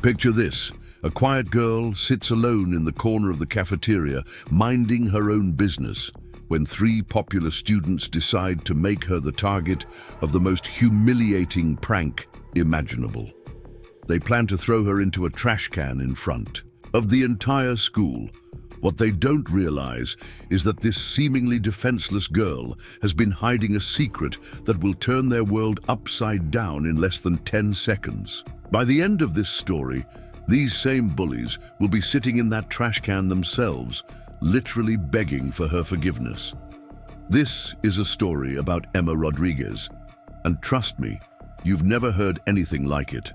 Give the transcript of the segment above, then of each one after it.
Picture this. A quiet girl sits alone in the corner of the cafeteria, minding her own business, when three popular students decide to make her the target of the most humiliating prank imaginable. They plan to throw her into a trash can in front of the entire school. What they don't realize is that this seemingly defenseless girl has been hiding a secret that will turn their world upside down in less than 10 seconds. By the end of this story, these same bullies will be sitting in that trash can themselves, literally begging for her forgiveness. This is a story about Emma Rodriguez, and trust me, you've never heard anything like it.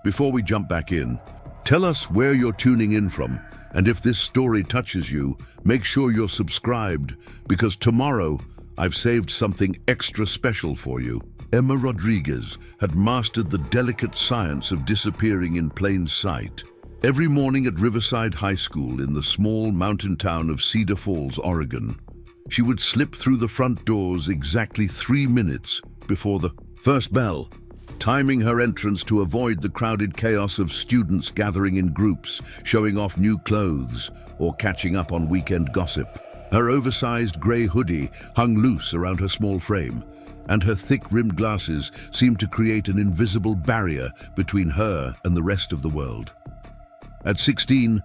Before we jump back in, tell us where you're tuning in from, and if this story touches you, make sure you're subscribed, because tomorrow I've saved something extra special for you. Emma Rodriguez had mastered the delicate science of disappearing in plain sight. Every morning at Riverside High School in the small mountain town of Cedar Falls, Oregon, she would slip through the front doors exactly 3 minutes before the first bell, timing her entrance to avoid the crowded chaos of students gathering in groups, showing off new clothes, or catching up on weekend gossip. Her oversized grey hoodie hung loose around her small frame, and her thick-rimmed glasses seemed to create an invisible barrier between her and the rest of the world. At 16,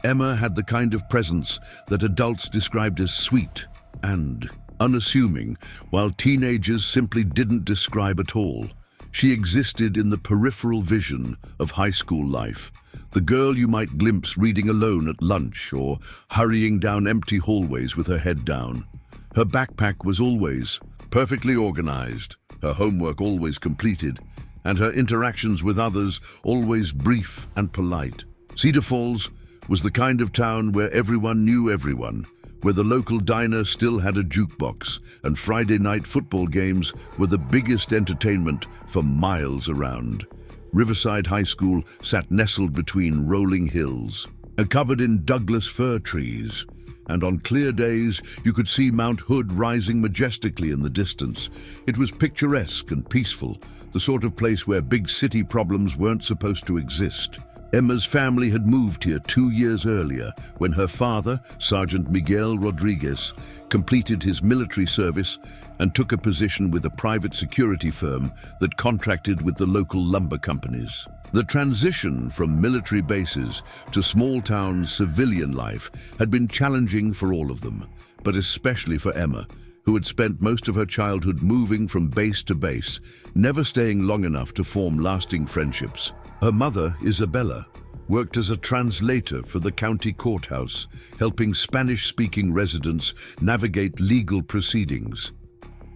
Emma had the kind of presence that adults described as sweet and unassuming, while teenagers simply didn't describe at all. She existed in the peripheral vision of high school life, the girl you might glimpse reading alone at lunch or hurrying down empty hallways with her head down. Her backpack was always perfectly organized, her homework always completed, and her interactions with others always brief and polite. Cedar Falls was the kind of town where everyone knew everyone, where the local diner still had a jukebox, and Friday night football games were the biggest entertainment for miles around. Riverside High School sat nestled between rolling hills, covered in Douglas fir trees, and on clear days you could see Mount Hood rising majestically in the distance. It was picturesque and peaceful, the sort of place where big city problems weren't supposed to exist. Emma's family had moved here 2 years earlier when her father, Sergeant Miguel Rodriguez, completed his military service and took a position with a private security firm that contracted with the local lumber companies. The transition from military bases to small-town civilian life had been challenging for all of them, but especially for Emma, who had spent most of her childhood moving from base to base, never staying long enough to form lasting friendships. Her mother, Isabella, worked as a translator for the county courthouse, helping Spanish-speaking residents navigate legal proceedings.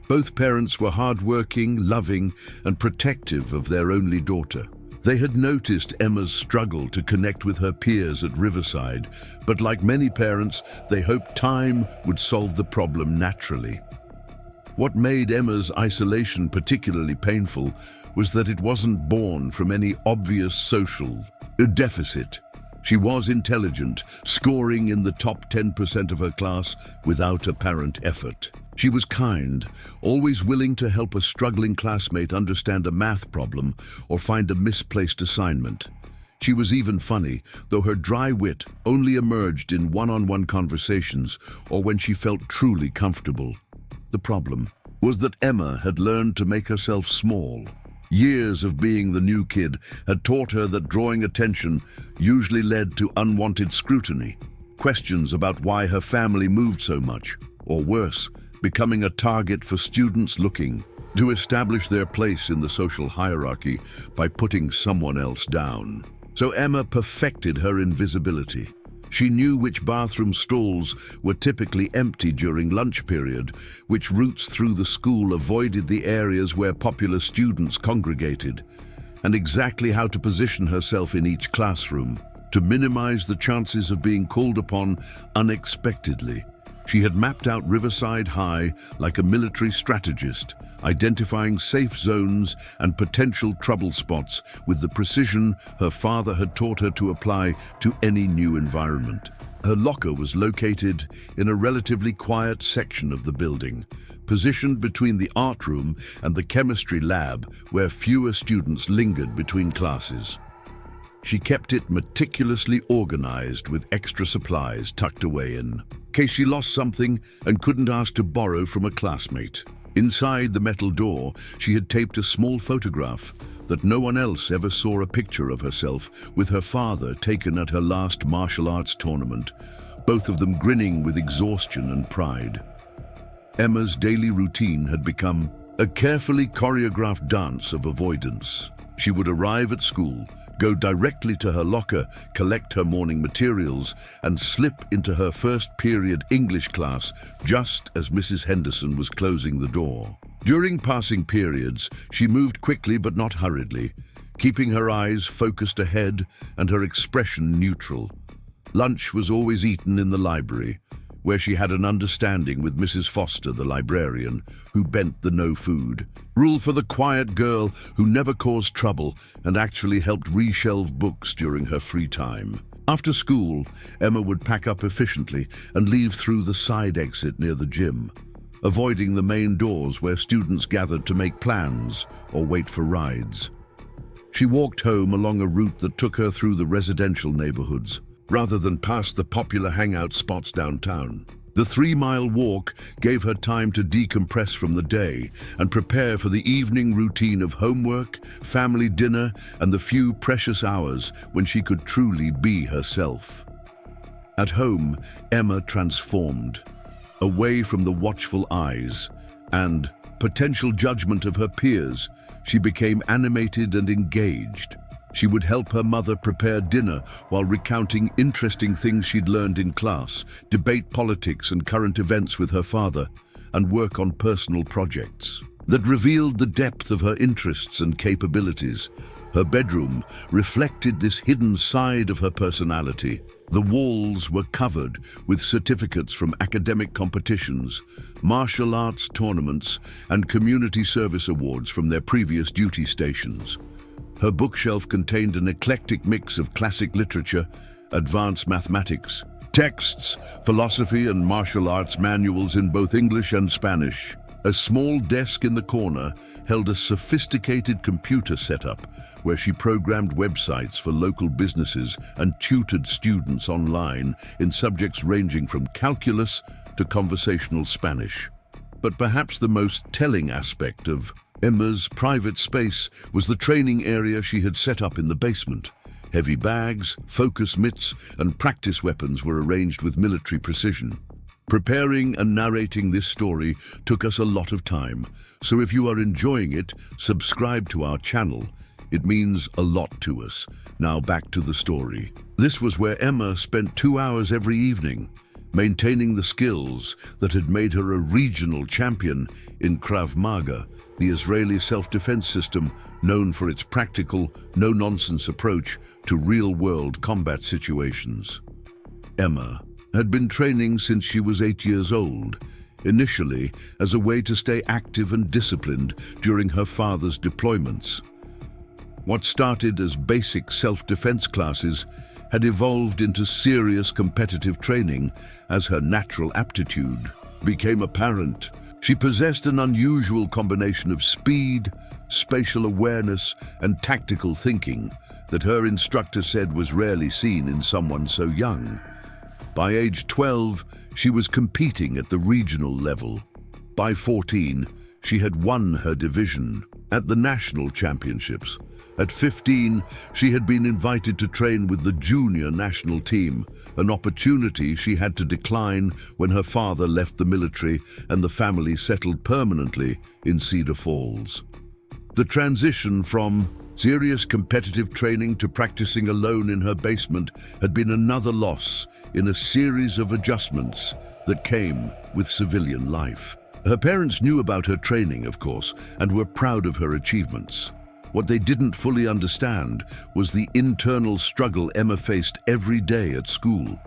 Both parents were hardworking, loving, and protective of their only daughter. They had noticed Emma's struggle to connect with her peers at Riverside, but like many parents, they hoped time would solve the problem naturally. What made Emma's isolation particularly painful was that it wasn't born from any obvious social deficit. She was intelligent, scoring in the top 10% of her class without apparent effort. She was kind, always willing to help a struggling classmate understand a math problem or find a misplaced assignment. She was even funny, though her dry wit only emerged in one-on-one conversations or when she felt truly comfortable. The problem was that Emma had learned to make herself small. Years of being the new kid had taught her that drawing attention usually led to unwanted scrutiny, questions about why her family moved so much, or worse, becoming a target for students looking to establish their place in the social hierarchy by putting someone else down. So Emma perfected her invisibility. She knew which bathroom stalls were typically empty during lunch period, which routes through the school avoided the areas where popular students congregated, and exactly how to position herself in each classroom to minimize the chances of being called upon unexpectedly. She had mapped out Riverside High like a military strategist, identifying safe zones and potential trouble spots with the precision her father had taught her to apply to any new environment. Her locker was located in a relatively quiet section of the building, positioned between the art room and the chemistry lab where fewer students lingered between classes. She kept it meticulously organized with extra supplies tucked away in case she lost something and couldn't ask to borrow from a classmate. Inside the metal door, she had taped a small photograph that no one else ever saw, a picture of herself with her father taken at her last martial arts tournament, both of them grinning with exhaustion and pride. Emma's daily routine had become a carefully choreographed dance of avoidance. She would arrive at school, go directly to her locker, collect her morning materials, and slip into her first period English class just as Mrs. Henderson was closing the door. During passing periods, she moved quickly but not hurriedly, keeping her eyes focused ahead and her expression neutral. Lunch was always eaten in the library, where she had an understanding with Mrs. Foster, the librarian, who bent the no food rule for the quiet girl who never caused trouble and actually helped reshelve books during her free time. After school, Emma would pack up efficiently and leave through the side exit near the gym, avoiding the main doors where students gathered to make plans or wait for rides. She walked home along a route that took her through the residential neighborhoods, rather than past the popular hangout spots downtown. The 3-mile walk gave her time to decompress from the day and prepare for the evening routine of homework, family dinner, and the few precious hours when she could truly be herself. At home, Emma transformed. Away from the watchful eyes and potential judgment of her peers, she became animated and engaged. She would help her mother prepare dinner while recounting interesting things she'd learned in class, debate politics and current events with her father, and work on personal projects that revealed the depth of her interests and capabilities. Her bedroom reflected this hidden side of her personality. The walls were covered with certificates from academic competitions, martial arts tournaments, and community service awards from their previous duty stations. Her bookshelf contained an eclectic mix of classic literature, advanced mathematics, texts, philosophy, and martial arts manuals in both English and Spanish. A small desk in the corner held a sophisticated computer setup where she programmed websites for local businesses and tutored students online in subjects ranging from calculus to conversational Spanish. But perhaps the most telling aspect of Emma's private space was the training area she had set up in the basement. Heavy bags, focus mitts, and practice weapons were arranged with military precision. Preparing and narrating this story took us a lot of time, so if you are enjoying it, subscribe to our channel. It means a lot to us. Now back to the story. This was where Emma spent 2 hours every evening, maintaining the skills that had made her a regional champion in Krav Maga, the Israeli self-defense system known for its practical, no-nonsense approach to real-world combat situations. Emma had been training since she was 8 years old, initially as a way to stay active and disciplined during her father's deployments. What started as basic self-defense classes had evolved into serious competitive training as her natural aptitude became apparent. She possessed an unusual combination of speed, spatial awareness, and tactical thinking that her instructor said was rarely seen in someone so young. By age 12, she was competing at the regional level. By 14, she had won her division at the national championships. At 15, she had been invited to train with the junior national team, an opportunity she had to decline when her father left the military and the family settled permanently in Cedar Falls. The transition from serious competitive training to practicing alone in her basement had been another loss in a series of adjustments that came with civilian life. Her parents knew about her training, of course, and were proud of her achievements. What they didn't fully understand was the internal struggle Emma faced every day at school.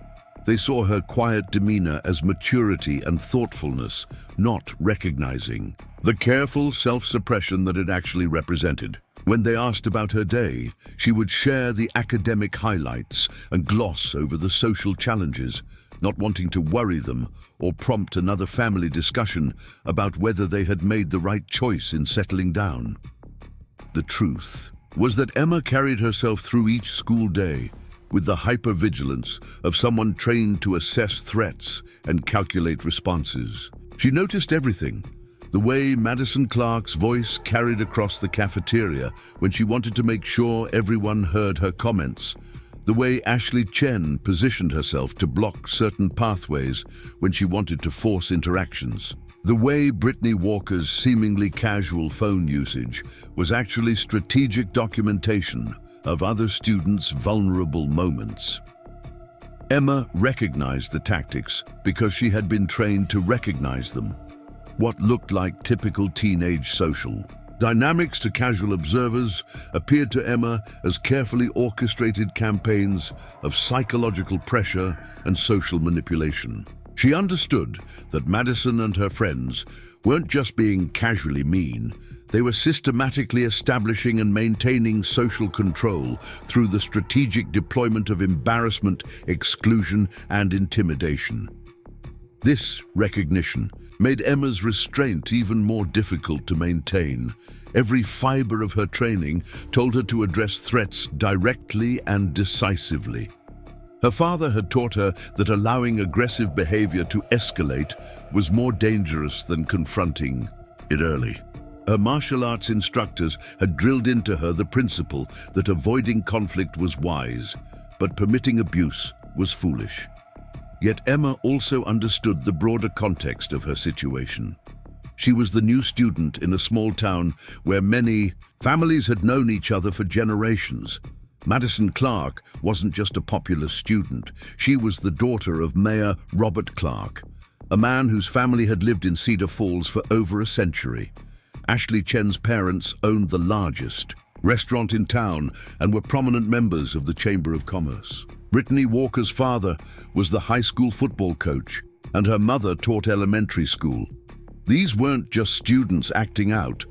They saw her quiet demeanor as maturity and thoughtfulness, not recognizing the careful self-suppression that it actually represented. When they asked about her day, she would share the academic highlights and gloss over the social challenges, not wanting to worry them or prompt another family discussion about whether they had made the right choice in settling down. The truth was that Emma carried herself through each school day with the hypervigilance of someone trained to assess threats and calculate responses. She noticed everything. The way Madison Clark's voice carried across the cafeteria when she wanted to make sure everyone heard her comments. The way Ashley Chen positioned herself to block certain pathways when she wanted to force interactions. The way Brittany Walker's seemingly casual phone usage was actually strategic documentation of other students' vulnerable moments. Emma recognized the tactics because she had been trained to recognize them. What looked like typical teenage social dynamics to casual observers appeared to Emma as carefully orchestrated campaigns of psychological pressure and social manipulation. She understood that Madison and her friends weren't just being casually mean, they were systematically establishing and maintaining social control through the strategic deployment of embarrassment, exclusion, and intimidation. This recognition made Emma's restraint even more difficult to maintain. Every fiber of her training told her to address threats directly and decisively. Her father had taught her that allowing aggressive behavior to escalate was more dangerous than confronting it early. Her martial arts instructors had drilled into her the principle that avoiding conflict was wise, but permitting abuse was foolish. Yet Emma also understood the broader context of her situation. She was the new student in a small town where many families had known each other for generations. Madison Clark wasn't just a popular student. She was the daughter of Mayor Robert Clark, a man whose family had lived in Cedar Falls for over a century. Ashley Chen's parents owned the largest restaurant in town and were prominent members of the Chamber of Commerce. Brittany Walker's father was the high school football coach, and her mother taught elementary school. These weren't just students acting out.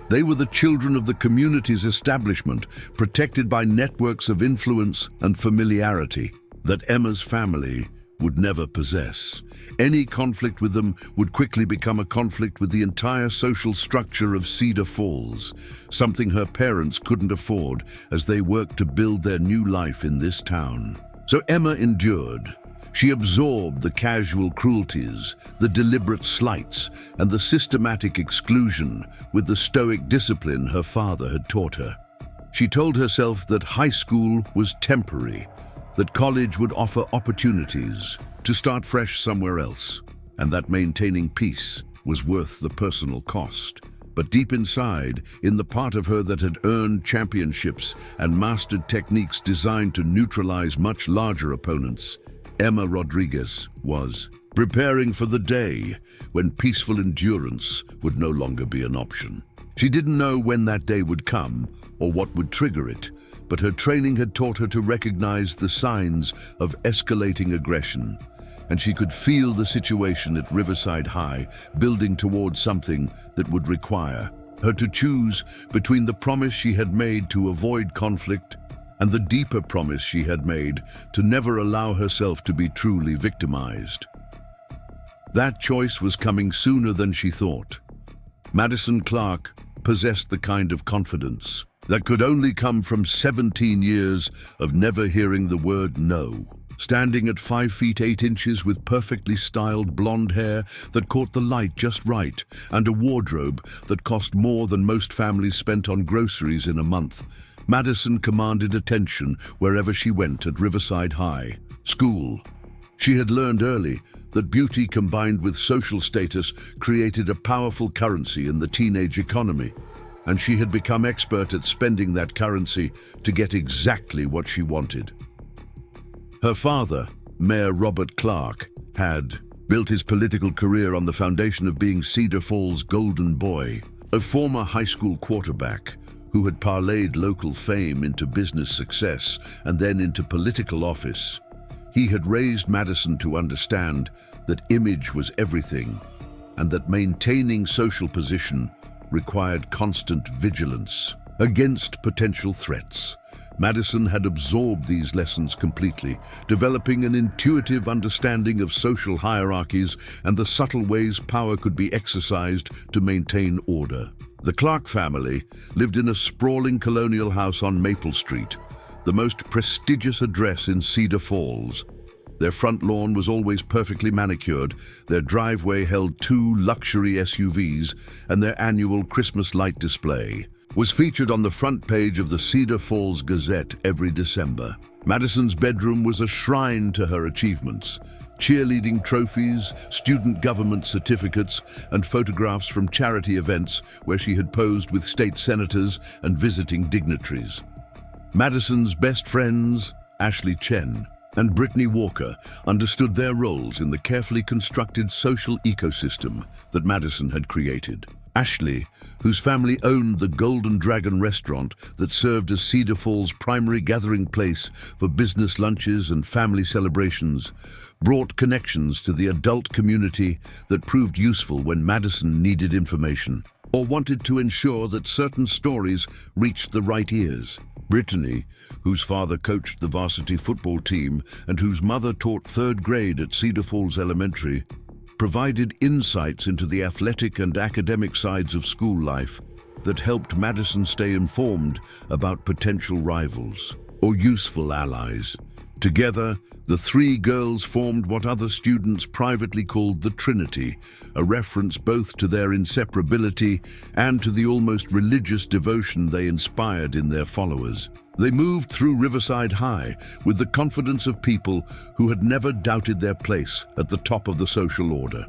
They were the children of the community's establishment, protected by networks of influence and familiarity that Emma's family would never possess. Any conflict with them would quickly become a conflict with the entire social structure of Cedar Falls, something her parents couldn't afford as they worked to build their new life in this town. So Emma endured. She absorbed the casual cruelties, the deliberate slights, and the systematic exclusion with the stoic discipline her father had taught her. She told herself that high school was temporary, that college would offer opportunities to start fresh somewhere else, and that maintaining peace was worth the personal cost. But deep inside, in the part of her that had earned championships and mastered techniques designed to neutralize much larger opponents, Emma Rodriguez was preparing for the day when peaceful endurance would no longer be an option. She didn't know when that day would come or what would trigger it, but her training had taught her to recognize the signs of escalating aggression, and she could feel the situation at Riverside High building towards something that would require her to choose between the promise she had made to avoid conflict and the deeper promise she had made to never allow herself to be truly victimized. That choice was coming sooner than she thought. Madison Clark possessed the kind of confidence that could only come from 17 years of never hearing the word no. Standing at 5 feet 8 inches with perfectly styled blonde hair that caught the light just right and a wardrobe that cost more than most families spent on groceries in a month, Madison commanded attention wherever she went at Riverside High School. She had learned early that beauty combined with social status created a powerful currency in the teenage economy, and she had become expert at spending that currency to get exactly what she wanted. Her father, Mayor Robert Clark, had built his political career on the foundation of being Cedar Falls' golden boy, a former high school quarterback who had parlayed local fame into business success and then into political office. He had raised Madison to understand that image was everything and that maintaining social position required constant vigilance against potential threats. Madison had absorbed these lessons completely, developing an intuitive understanding of social hierarchies and the subtle ways power could be exercised to maintain order. The Clark family lived in a sprawling colonial house on Maple Street, the most prestigious address in Cedar Falls. Their front lawn was always perfectly manicured, their driveway held 2 luxury SUVs, and their annual Christmas light display was featured on the front page of the Cedar Falls Gazette every December. Madison's bedroom was a shrine to her achievements. Cheerleading trophies, student government certificates, and photographs from charity events where she had posed with state senators and visiting dignitaries. Madison's best friends, Ashley Chen and Brittany Walker, understood their roles in the carefully constructed social ecosystem that Madison had created. Ashley, whose family owned the Golden Dragon restaurant that served as Cedar Falls' primary gathering place for business lunches and family celebrations, brought connections to the adult community that proved useful when Madison needed information or wanted to ensure that certain stories reached the right ears. Brittany, whose father coached the varsity football team and whose mother taught 3rd grade at Cedar Falls Elementary, provided insights into the athletic and academic sides of school life that helped Madison stay informed about potential rivals or useful allies. Together, the 3 girls formed what other students privately called the Trinity, a reference both to their inseparability and to the almost religious devotion they inspired in their followers. They moved through Riverside High with the confidence of people who had never doubted their place at the top of the social order,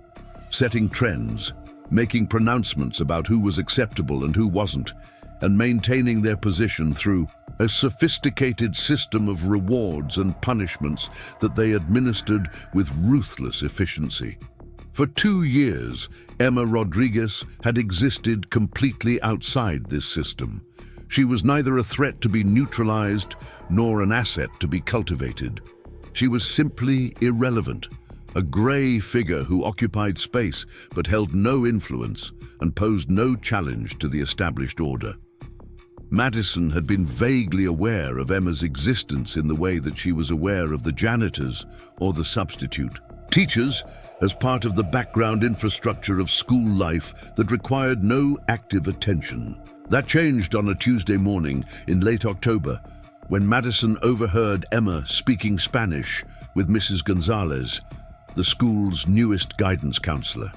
setting trends, making pronouncements about who was acceptable and who wasn't, and maintaining their position through a sophisticated system of rewards and punishments that they administered with ruthless efficiency. For 2 years, Emma Rodriguez had existed completely outside this system. She was neither a threat to be neutralized nor an asset to be cultivated. She was simply irrelevant, a gray figure who occupied space but held no influence and posed no challenge to the established order. Madison had been vaguely aware of Emma's existence in the way that she was aware of the janitors or the substitute teachers as part of the background infrastructure of school life that required no active attention. That changed on a Tuesday morning in late October when Madison overheard Emma speaking Spanish with Mrs. Gonzalez, the school's newest guidance counselor.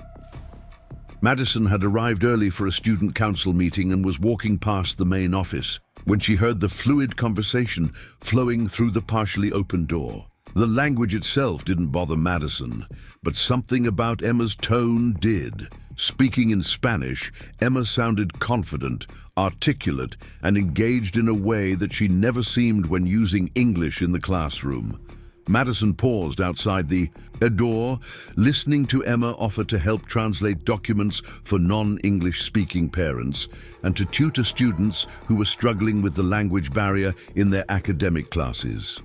Madison had arrived early for a student council meeting and was walking past the main office when she heard the fluid conversation flowing through the partially open door. The language itself didn't bother Madison, but something about Emma's tone did. Speaking in Spanish, Emma sounded confident, articulate, and engaged in a way that she never seemed when using English in the classroom. Madison paused outside the door, listening to Emma offer to help translate documents for non-English speaking parents and to tutor students who were struggling with the language barrier in their academic classes.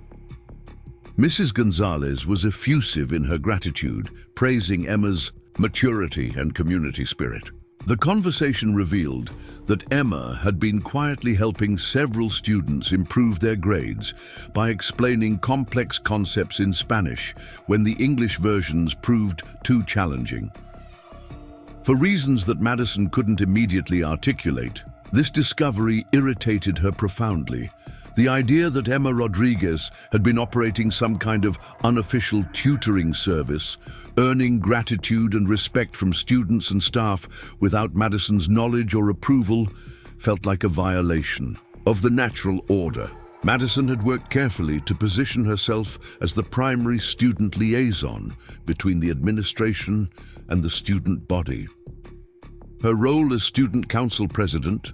Mrs. Gonzalez was effusive in her gratitude, praising Emma's maturity and community spirit. The conversation revealed that Emma had been quietly helping several students improve their grades by explaining complex concepts in Spanish when the English versions proved too challenging. For reasons that Madison couldn't immediately articulate, this discovery irritated her profoundly. The idea that Emma Rodriguez had been operating some kind of unofficial tutoring service, earning gratitude and respect from students and staff without Madison's knowledge or approval, felt like a violation of the natural order. Madison had worked carefully to position herself as the primary student liaison between the administration and the student body. Her role as student council president,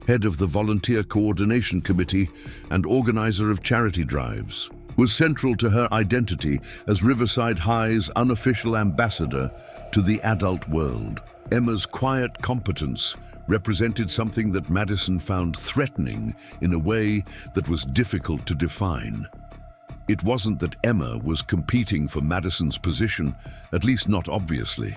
head of the Volunteer Coordination Committee, and organizer of charity drives, was central to her identity as Riverside High's unofficial ambassador to the adult world. Emma's quiet competence represented something that Madison found threatening in a way that was difficult to define. It wasn't that Emma was competing for Madison's position, at least not obviously,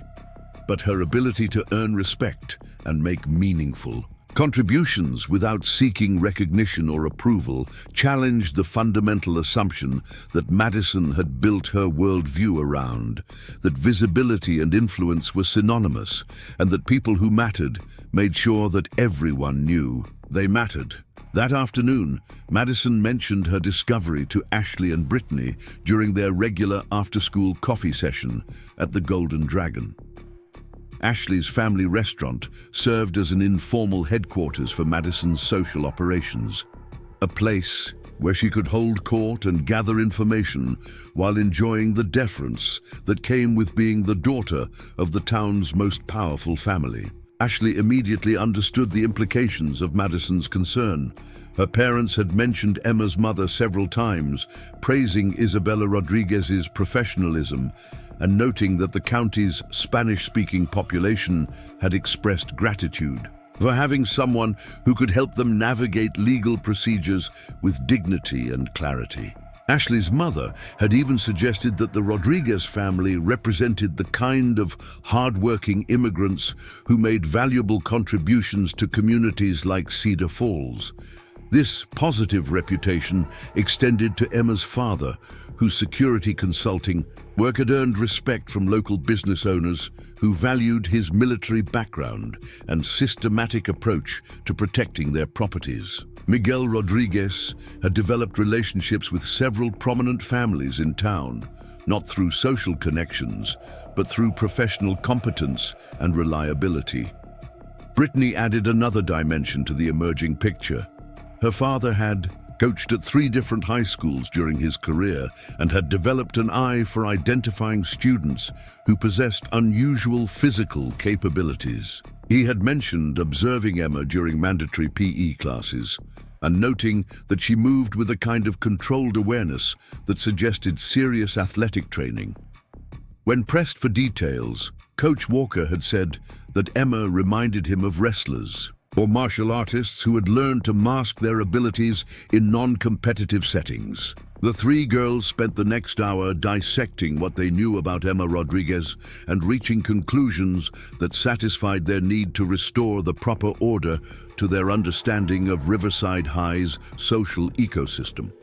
but her ability to earn respect and make meaningful Contributions without seeking recognition or approval challenged the fundamental assumption that Madison had built her worldview around, that visibility and influence were synonymous, and that people who mattered made sure that everyone knew they mattered. That afternoon, Madison mentioned her discovery to Ashley and Brittany during their regular after-school coffee session at the Golden Dragon. Ashley's family restaurant served as an informal headquarters for Madison's social operations, a place where she could hold court and gather information while enjoying the deference that came with being the daughter of the town's most powerful family. Ashley immediately understood the implications of Madison's concern. Her parents had mentioned Emma's mother several times, praising Isabella Rodriguez's professionalism and noting that the county's Spanish-speaking population had expressed gratitude for having someone who could help them navigate legal procedures with dignity and clarity. Ashley's mother had even suggested that the Rodriguez family represented the kind of hard-working immigrants who made valuable contributions to communities like Cedar Falls. This positive reputation extended to Emma's father, whose security consulting work had earned respect from local business owners who valued his military background and systematic approach to protecting their properties. Miguel Rodriguez had developed relationships with several prominent families in town, not through social connections, but through professional competence and reliability. Brittany added another dimension to the emerging picture. Her father had coached at 3 different high schools during his career and had developed an eye for identifying students who possessed unusual physical capabilities. He had mentioned observing Emma during mandatory PE classes and noting that she moved with a kind of controlled awareness that suggested serious athletic training. When pressed for details, Coach Walker had said that Emma reminded him of wrestlers or martial artists who had learned to mask their abilities in non-competitive settings. The 3 girls spent the next hour dissecting what they knew about Emma Rodriguez and reaching conclusions that satisfied their need to restore the proper order to their understanding of Riverside High's social ecosystem.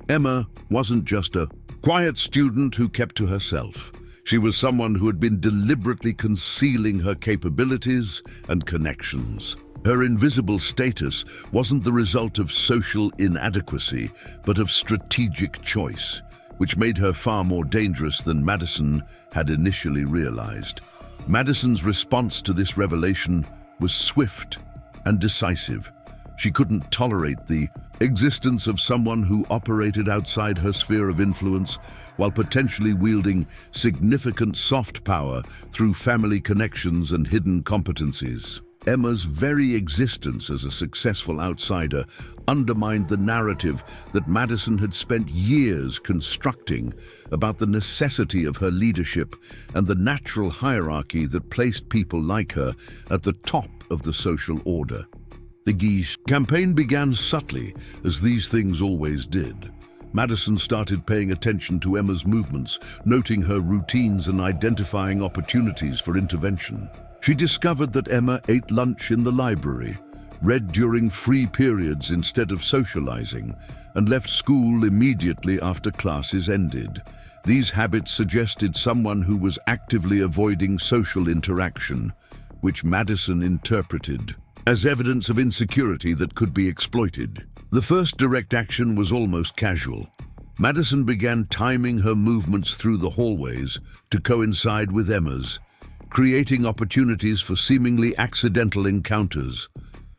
Emma wasn't just a quiet student who kept to herself. She was someone who had been deliberately concealing her capabilities and connections. Her invisible status wasn't the result of social inadequacy, but of strategic choice, which made her far more dangerous than Madison had initially realized. Madison's response to this revelation was swift and decisive. She couldn't tolerate the existence of someone who operated outside her sphere of influence while potentially wielding significant soft power through family connections and hidden competencies. Emma's very existence as a successful outsider undermined the narrative that Madison had spent years constructing about the necessity of her leadership and the natural hierarchy that placed people like her at the top of the social order. The Geese campaign began subtly, as these things always did. Madison started paying attention to Emma's movements, noting her routines and identifying opportunities for intervention. She discovered that Emma ate lunch in the library, read during free periods instead of socializing, and left school immediately after classes ended. These habits suggested someone who was actively avoiding social interaction, which Madison interpreted as evidence of insecurity that could be exploited. The first direct action was almost casual. Madison began timing her movements through the hallways to coincide with Emma's, creating opportunities for seemingly accidental encounters.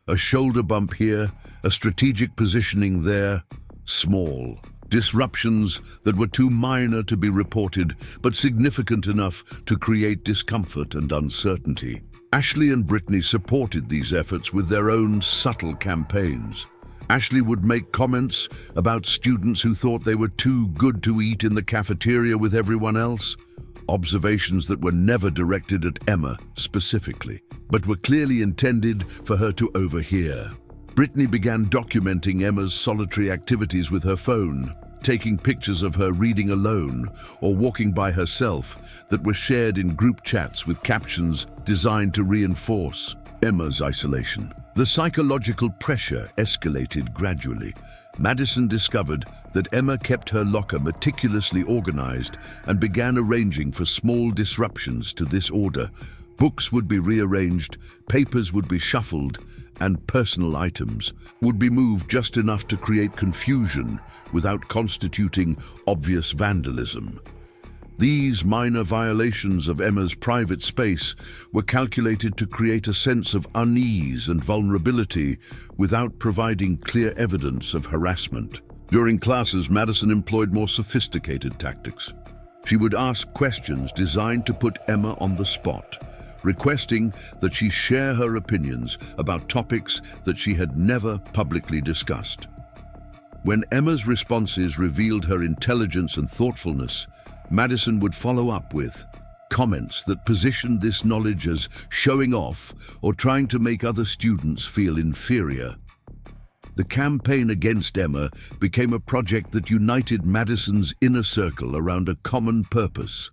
A shoulder bump here, a strategic positioning there, small disruptions that were too minor to be reported, but significant enough to create discomfort and uncertainty. Ashley and Brittany supported these efforts with their own subtle campaigns. Ashley would make comments about students who thought they were too good to eat in the cafeteria with everyone else, observations that were never directed at Emma specifically, but were clearly intended for her to overhear. Brittany began documenting Emma's solitary activities with her phone, taking pictures of her reading alone or walking by herself that were shared in group chats with captions designed to reinforce Emma's isolation. The psychological pressure escalated gradually. Madison discovered that Emma kept her locker meticulously organized and began arranging for small disruptions to this order. Books would be rearranged, papers would be shuffled, and personal items would be moved just enough to create confusion without constituting obvious vandalism. These minor violations of Emma's private space were calculated to create a sense of unease and vulnerability without providing clear evidence of harassment. During classes, Madison employed more sophisticated tactics. She would ask questions designed to put Emma on the spot, requesting that she share her opinions about topics that she had never publicly discussed. When Emma's responses revealed her intelligence and thoughtfulness, Madison would follow up with comments that positioned this knowledge as showing off or trying to make other students feel inferior. The campaign against Emma became a project that united Madison's inner circle around a common purpose.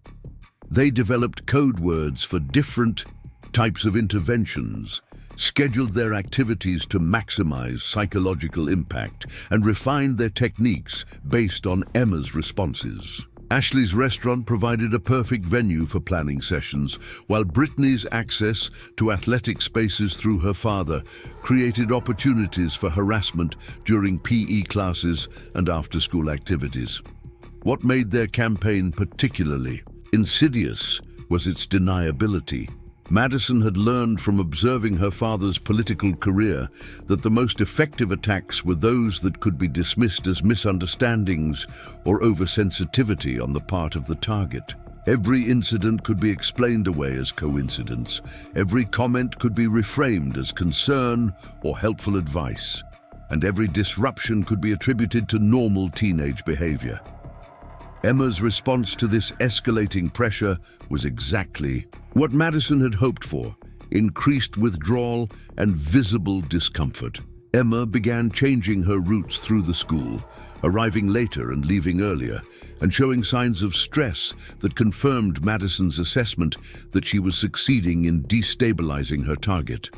They developed code words for different types of interventions, scheduled their activities to maximize psychological impact, and refined their techniques based on Emma's responses. Ashley's restaurant provided a perfect venue for planning sessions, while Brittany's access to athletic spaces through her father created opportunities for harassment during PE classes and after-school activities. What made their campaign particularly insidious was its deniability. Madison had learned from observing her father's political career that the most effective attacks were those that could be dismissed as misunderstandings or oversensitivity on the part of the target. Every incident could be explained away as coincidence. Every comment could be reframed as concern or helpful advice. And every disruption could be attributed to normal teenage behavior. Emma's response to this escalating pressure was exactly what Madison had hoped for: increased withdrawal and visible discomfort. Emma began changing her routes through the school, arriving later and leaving earlier, and showing signs of stress that confirmed Madison's assessment that she was succeeding in destabilizing her target.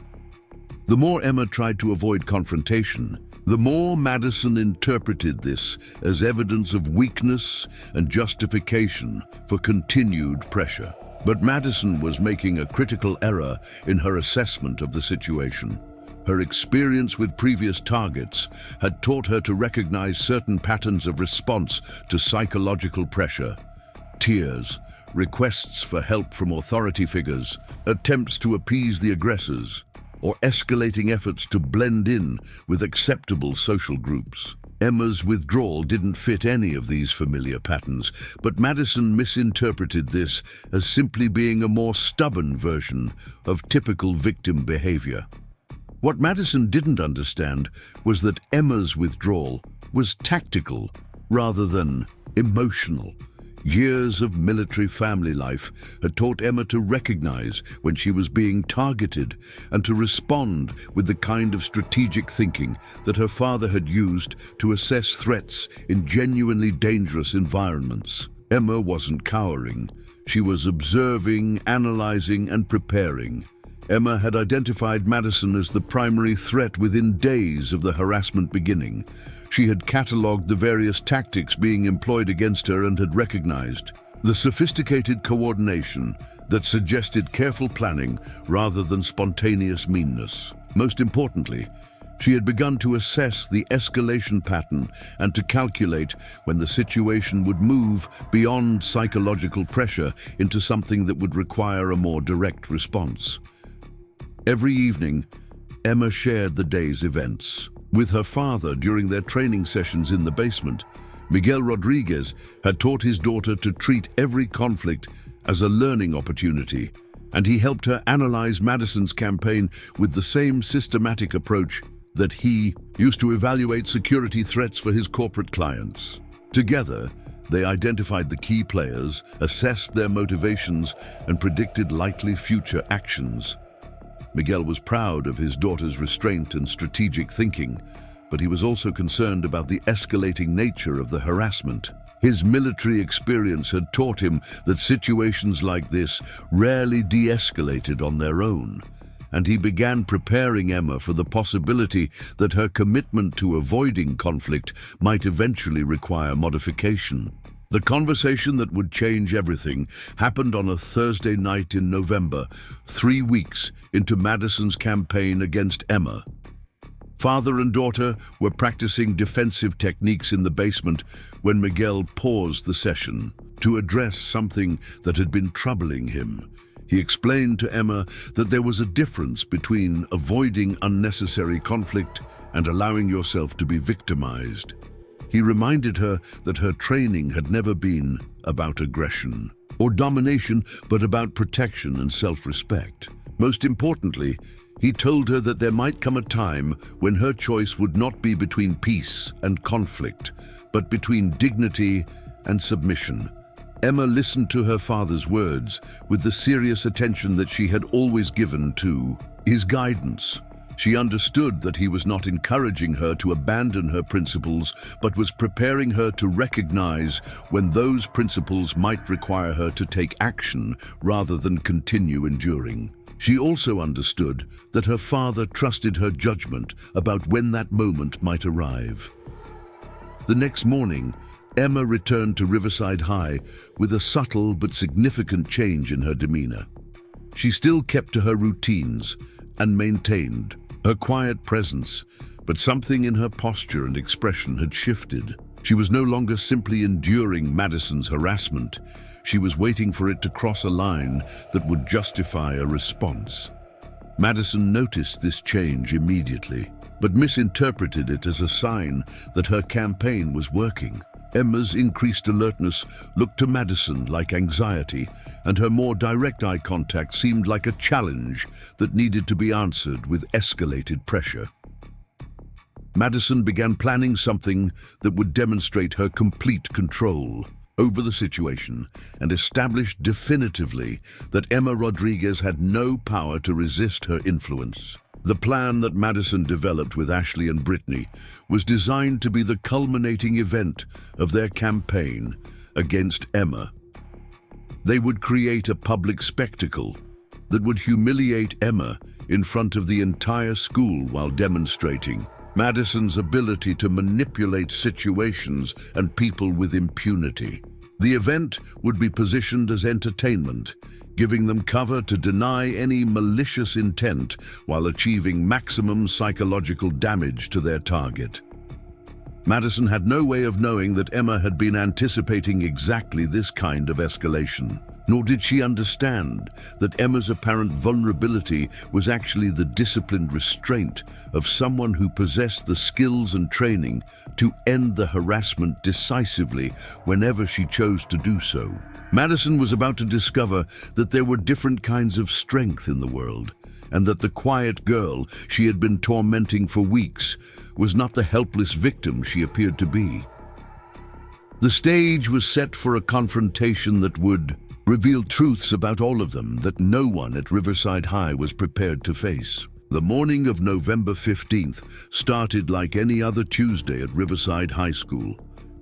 The more Emma tried to avoid confrontation, the more Madison interpreted this as evidence of weakness and justification for continued pressure. But Madison was making a critical error in her assessment of the situation. Her experience with previous targets had taught her to recognize certain patterns of response to psychological pressure: tears, requests for help from authority figures, attempts to appease the aggressors, or escalating efforts to blend in with acceptable social groups. Emma's withdrawal didn't fit any of these familiar patterns, but Madison misinterpreted this as simply being a more stubborn version of typical victim behavior. What Madison didn't understand was that Emma's withdrawal was tactical rather than emotional. Years of military family life had taught Emma to recognize when she was being targeted and to respond with the kind of strategic thinking that her father had used to assess threats in genuinely dangerous environments. Emma wasn't cowering. She was observing, analyzing, and preparing. Emma had identified Madison as the primary threat within days of the harassment beginning. She had catalogued the various tactics being employed against her and had recognized the sophisticated coordination that suggested careful planning rather than spontaneous meanness. Most importantly, she had begun to assess the escalation pattern and to calculate when the situation would move beyond psychological pressure into something that would require a more direct response. Every evening, Emma shared the day's events with her father during their training sessions in the basement. Miguel Rodriguez had taught his daughter to treat every conflict as a learning opportunity, and he helped her analyze Madison's campaign with the same systematic approach that he used to evaluate security threats for his corporate clients. Together, they identified the key players, assessed their motivations, and predicted likely future actions. Miguel was proud of his daughter's restraint and strategic thinking, but he was also concerned about the escalating nature of the harassment. His military experience had taught him that situations like this rarely de-escalated on their own. and he began preparing Emma for the possibility that her commitment to avoiding conflict might eventually require modification. The conversation that would change everything happened on a Thursday night in November, 3 weeks into Madison's campaign against Emma. Father and daughter were practicing defensive techniques in the basement when Miguel paused the session to address something that had been troubling him. He explained to Emma that there was a difference between avoiding unnecessary conflict and allowing yourself to be victimized. He reminded her that her training had never been about aggression or domination, but about protection and self-respect. Most importantly, he told her that there might come a time when her choice would not be between peace and conflict, but between dignity and submission. Emma listened to her father's words with the serious attention that she had always given to his guidance. She understood that he was not encouraging her to abandon her principles, but was preparing her to recognize when those principles might require her to take action rather than continue enduring. She also understood that her father trusted her judgment about when that moment might arrive. The next morning, Emma returned to Riverside High with a subtle but significant change in her demeanor. She still kept to her routines and maintained her quiet presence, but something in her posture and expression had shifted. She was no longer simply enduring Madison's harassment. She was waiting for it to cross a line that would justify a response. Madison noticed this change immediately, but misinterpreted it as a sign that her campaign was working. Emma's increased alertness looked to Madison like anxiety, and her more direct eye contact seemed like a challenge that needed to be answered with escalated pressure. Madison began planning something that would demonstrate her complete control over the situation and establish definitively that Emma Rodriguez had no power to resist her influence. The plan that Madison developed with Ashley and Brittany was designed to be the culminating event of their campaign against Emma. They would create a public spectacle that would humiliate Emma in front of the entire school while demonstrating Madison's ability to manipulate situations and people with impunity. The event would be positioned as entertainment, giving them cover to deny any malicious intent while achieving maximum psychological damage to their target. Madison had no way of knowing that Emma had been anticipating exactly this kind of escalation, nor did she understand that Emma's apparent vulnerability was actually the disciplined restraint of someone who possessed the skills and training to end the harassment decisively whenever she chose to do so. Madison was about to discover that there were different kinds of strength in the world, and that the quiet girl she had been tormenting for weeks was not the helpless victim she appeared to be. The stage was set for a confrontation that would reveal truths about all of them that no one at Riverside High was prepared to face. The morning of November 15th started like any other Tuesday at Riverside High School,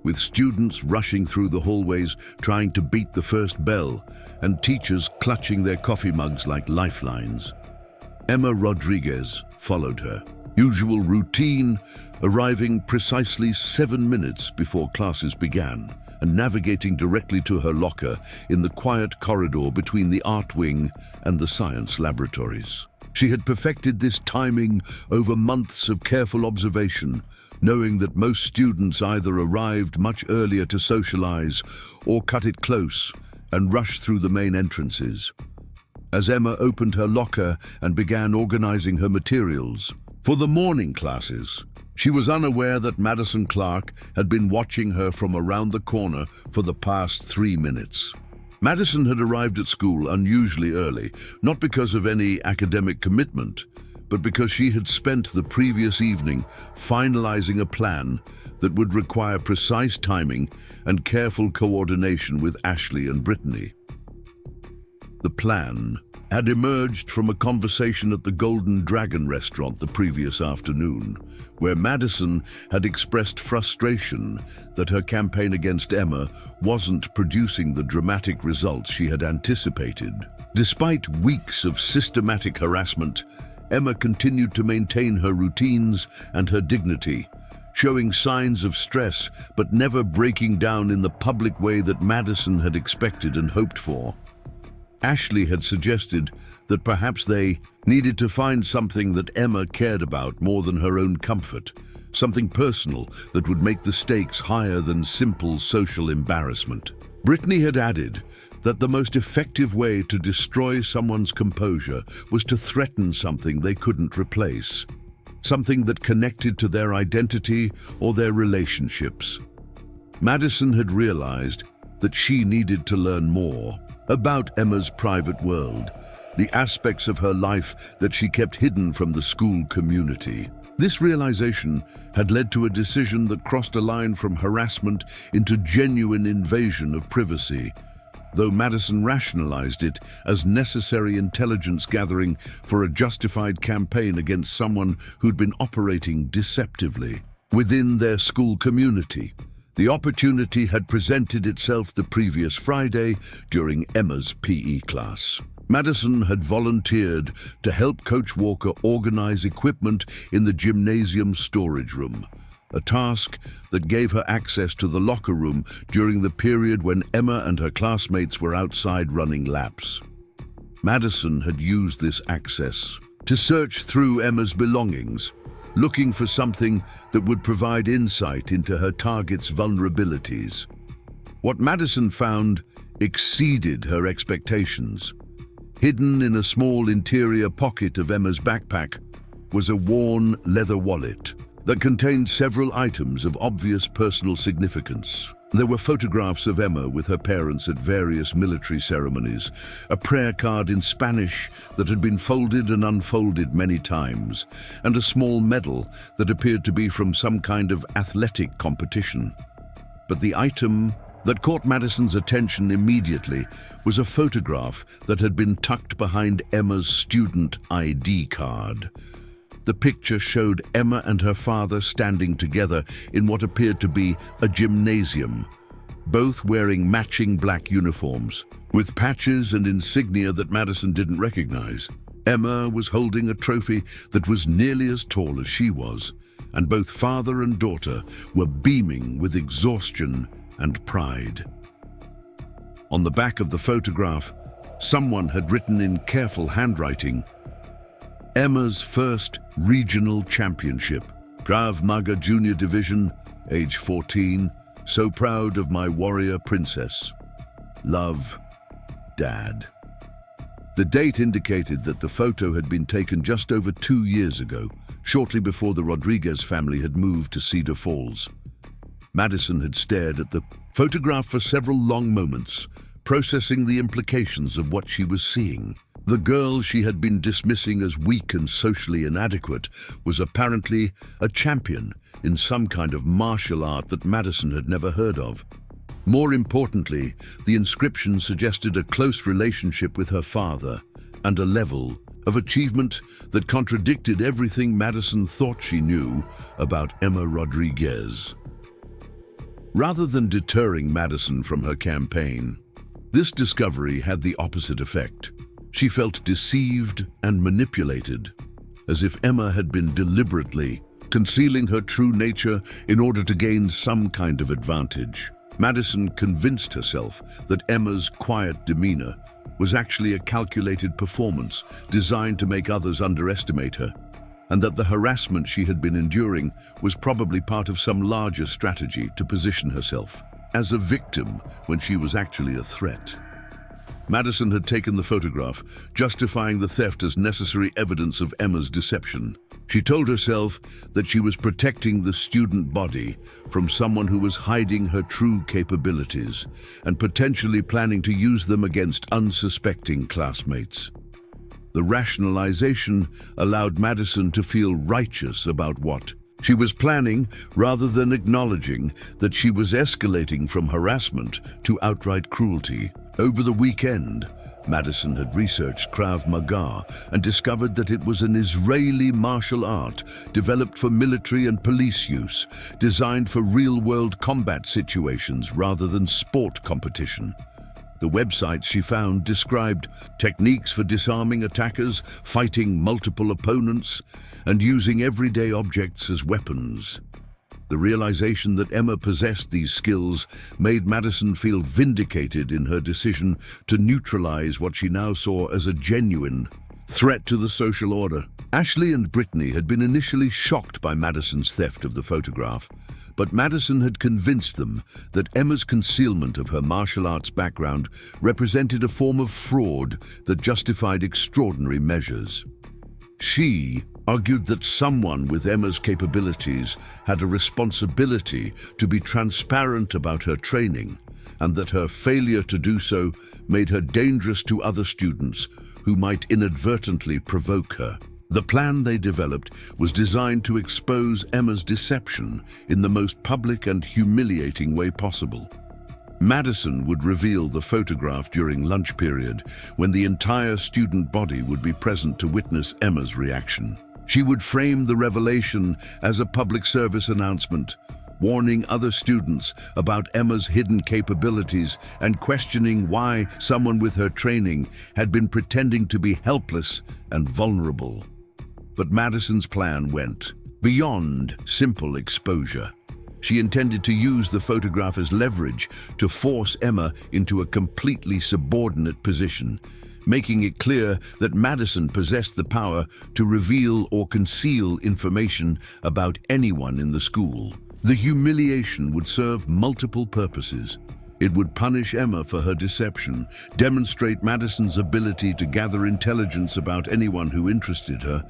with students rushing through the hallways trying to beat the first bell and teachers clutching their coffee mugs like lifelines. Emma Rodriguez followed her usual routine, arriving precisely 7 minutes before classes began and navigating directly to her locker in the quiet corridor between the art wing and the science laboratories. She had perfected this timing over months of careful observation, knowing that most students either arrived much earlier to socialize or cut it close and rushed through the main entrances. As Emma opened her locker and began organizing her materials for the morning classes, she was unaware that Madison Clark had been watching her from around the corner for the past 3 minutes. Madison had arrived at school unusually early, not because of any academic commitment, but because she had spent the previous evening finalizing a plan that would require precise timing and careful coordination with Ashley and Brittany. The plan had emerged from a conversation at the Golden Dragon restaurant the previous afternoon, where Madison had expressed frustration that her campaign against Emma wasn't producing the dramatic results she had anticipated. Despite weeks of systematic harassment, Emma continued to maintain her routines and her dignity, showing signs of stress but never breaking down in the public way that Madison had expected and hoped for. Ashley had suggested that perhaps they needed to find something that Emma cared about more than her own comfort, something personal that would make the stakes higher than simple social embarrassment. Brittany had added that the most effective way to destroy someone's composure was to threaten something they couldn't replace, something that connected to their identity or their relationships. Madison had realized that she needed to learn more about Emma's private world, the aspects of her life that she kept hidden from the school community. This realization had led to a decision that crossed a line from harassment into genuine invasion of privacy, though Madison rationalized it as necessary intelligence gathering for a justified campaign against someone who'd been operating deceptively within their school community. The opportunity had presented itself the previous Friday during Emma's PE class. Madison had volunteered to help Coach Walker organize equipment in the gymnasium storage room, a task that gave her access to the locker room during the period when Emma and her classmates were outside running laps. Madison had used this access to search through Emma's belongings, looking for something that would provide insight into her target's vulnerabilities. What Madison found exceeded her expectations. Hidden in a small interior pocket of Emma's backpack was a worn leather wallet that contained several items of obvious personal significance. There were photographs of Emma with her parents at various military ceremonies, a prayer card in Spanish that had been folded and unfolded many times, and a small medal that appeared to be from some kind of athletic competition. But the item that caught Madison's attention immediately was a photograph that had been tucked behind Emma's student ID card. The picture showed Emma and her father standing together in what appeared to be a gymnasium, both wearing matching black uniforms, with patches and insignia that Madison didn't recognize. Emma was holding a trophy that was nearly as tall as she was, and both father and daughter were beaming with exhaustion and pride. On the back of the photograph, someone had written in careful handwriting, "Emma's first regional championship, Krav Maga Junior Division, age 14, so proud of my warrior princess. Love, Dad." The date indicated that the photo had been taken just over 2 years ago, shortly before the Rodriguez family had moved to Cedar Falls. Madison had stared at the photograph for several long moments, processing the implications of what she was seeing. The girl she had been dismissing as weak and socially inadequate was apparently a champion in some kind of martial art that Madison had never heard of. More importantly, the inscription suggested a close relationship with her father and a level of achievement that contradicted everything Madison thought she knew about Emma Rodriguez. Rather than deterring Madison from her campaign, this discovery had the opposite effect. She felt deceived and manipulated, as if Emma had been deliberately concealing her true nature in order to gain some kind of advantage. Madison convinced herself that Emma's quiet demeanor was actually a calculated performance designed to make others underestimate her, and that the harassment she had been enduring was probably part of some larger strategy to position herself as a victim when she was actually a threat. Madison had taken the photograph, justifying the theft as necessary evidence of Emma's deception. She told herself that she was protecting the student body from someone who was hiding her true capabilities and potentially planning to use them against unsuspecting classmates. The rationalization allowed Madison to feel righteous about what she was planning rather than acknowledging that she was escalating from harassment to outright cruelty. Over the weekend, Madison had researched Krav Maga and discovered that it was an Israeli martial art developed for military and police use, designed for real-world combat situations rather than sport competition. The website she found described techniques for disarming attackers, fighting multiple opponents, and using everyday objects as weapons. The realization that Emma possessed these skills made Madison feel vindicated in her decision to neutralize what she now saw as a genuine threat to the social order. Ashley and Brittany had been initially shocked by Madison's theft of the photograph, but Madison had convinced them that Emma's concealment of her martial arts background represented a form of fraud that justified extraordinary measures. She argued that someone with Emma's capabilities had a responsibility to be transparent about her training, and that her failure to do so made her dangerous to other students who might inadvertently provoke her. The plan they developed was designed to expose Emma's deception in the most public and humiliating way possible. Madison would reveal the photograph during lunch period, when the entire student body would be present to witness Emma's reaction. She would frame the revelation as a public service announcement, warning other students about Emma's hidden capabilities and questioning why someone with her training had been pretending to be helpless and vulnerable. But Madison's plan went beyond simple exposure. She intended to use the photograph as leverage to force Emma into a completely subordinate position, making it clear that Madison possessed the power to reveal or conceal information about anyone in the school. The humiliation would serve multiple purposes. It would punish Emma for her deception, demonstrate Madison's ability to gather intelligence about anyone who interested her,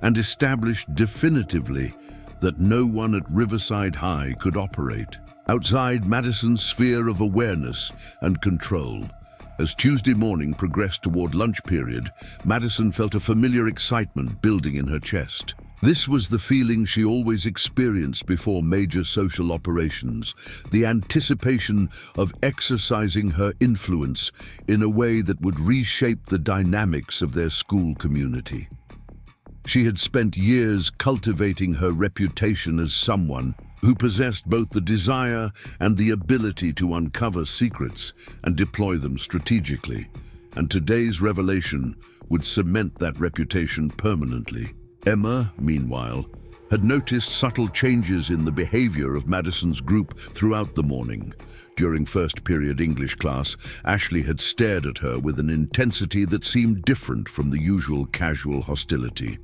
and establish definitively that no one at Riverside High could operate outside Madison's sphere of awareness and control. As Tuesday morning progressed toward lunch period, Madison felt a familiar excitement building in her chest. This was the feeling she always experienced before major social operations, the anticipation of exercising her influence in a way that would reshape the dynamics of their school community. She had spent years cultivating her reputation as someone who possessed both the desire and the ability to uncover secrets and deploy them strategically, and today's revelation would cement that reputation permanently. Emma, meanwhile, had noticed subtle changes in the behavior of Madison's group throughout the morning. During first period English class, Ashley had stared at her with an intensity that seemed different from the usual casual hostility.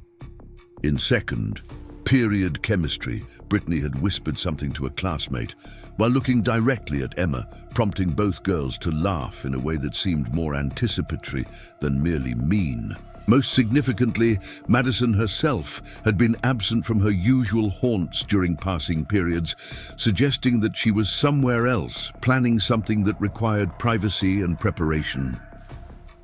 In second period chemistry, Brittany had whispered something to a classmate while looking directly at Emma, prompting both girls to laugh in a way that seemed more anticipatory than merely mean. Most significantly, Madison herself had been absent from her usual haunts during passing periods, suggesting that she was somewhere else, planning something that required privacy and preparation.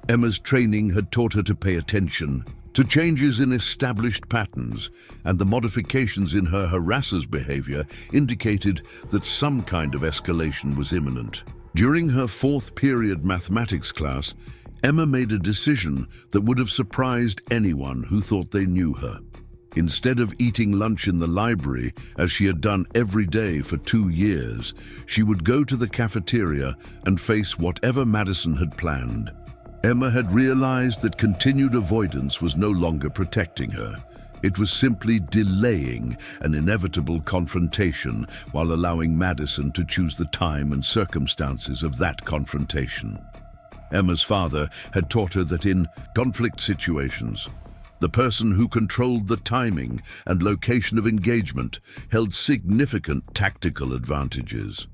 Emma's training had taught her to pay attention to changes in established patterns, and the modifications in her harasser's behavior indicated that some kind of escalation was imminent. During her fourth period mathematics class, Emma made a decision that would have surprised anyone who thought they knew her. Instead of eating lunch in the library, as she had done every day for 2 years, she would go to the cafeteria and face whatever Madison had planned. Emma had realized that continued avoidance was no longer protecting her. It was simply delaying an inevitable confrontation while allowing Madison to choose the time and circumstances of that confrontation. Emma's father had taught her that in conflict situations, the person who controlled the timing and location of engagement held significant tactical advantages.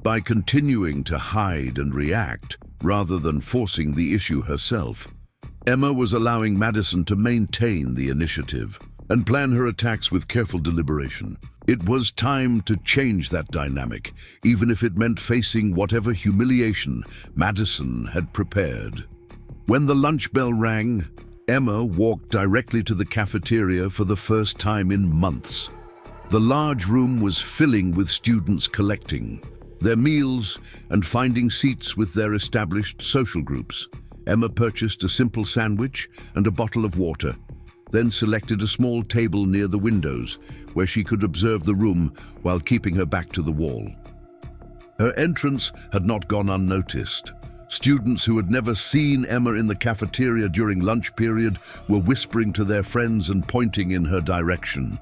By continuing to hide and react, rather than forcing the issue herself, Emma was allowing Madison to maintain the initiative and plan her attacks with careful deliberation. It was time to change that dynamic, even if it meant facing whatever humiliation Madison had prepared. When the lunch bell rang, Emma walked directly to the cafeteria for the first time in months. The large room was filling with students collecting, their meals, and finding seats with their established social groups. Emma purchased a simple sandwich and a bottle of water, then selected a small table near the windows where she could observe the room while keeping her back to the wall. Her entrance had not gone unnoticed. Students who had never seen Emma in the cafeteria during lunch period were whispering to their friends and pointing in her direction.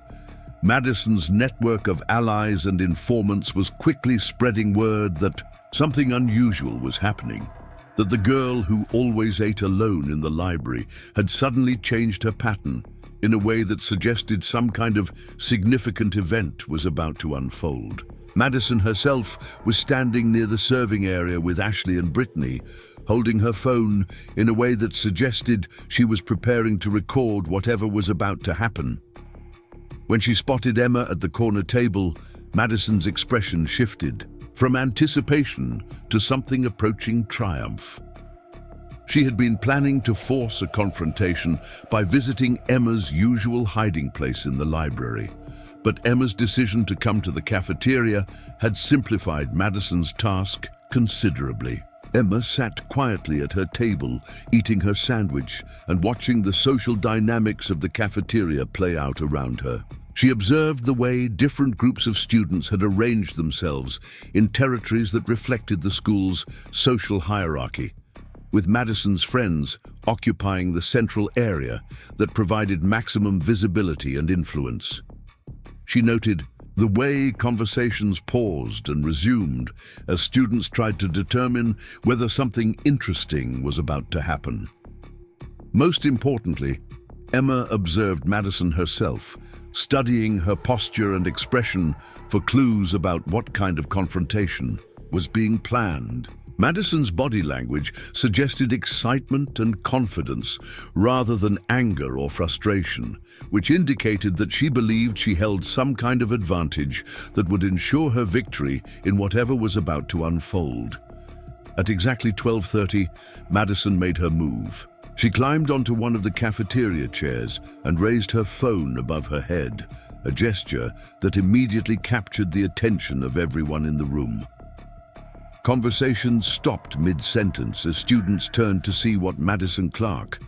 Madison's network of allies and informants was quickly spreading word that something unusual was happening, that the girl who always ate alone in the library had suddenly changed her pattern in a way that suggested some kind of significant event was about to unfold. Madison herself was standing near the serving area with Ashley and Brittany, holding her phone in a way that suggested she was preparing to record whatever was about to happen. When she spotted Emma at the corner table, Madison's expression shifted from anticipation to something approaching triumph. She had been planning to force a confrontation by visiting Emma's usual hiding place in the library, but Emma's decision to come to the cafeteria had simplified Madison's task considerably. Emma sat quietly at her table, eating her sandwich and watching the social dynamics of the cafeteria play out around her. She observed the way different groups of students had arranged themselves in territories that reflected the school's social hierarchy, with Madison's friends occupying the central area that provided maximum visibility and influence. She noted the way conversations paused and resumed as students tried to determine whether something interesting was about to happen. Most importantly, Emma observed Madison herself, studying her posture and expression for clues about what kind of confrontation was being planned. Madison's body language suggested excitement and confidence rather than anger or frustration, which indicated that she believed she held some kind of advantage that would ensure her victory in whatever was about to unfold. At exactly 12:30, Madison made her move. She climbed onto one of the cafeteria chairs and raised her phone above her head, a gesture that immediately captured the attention of everyone in the room. Conversations stopped mid-sentence as students turned to see what Madison Clark,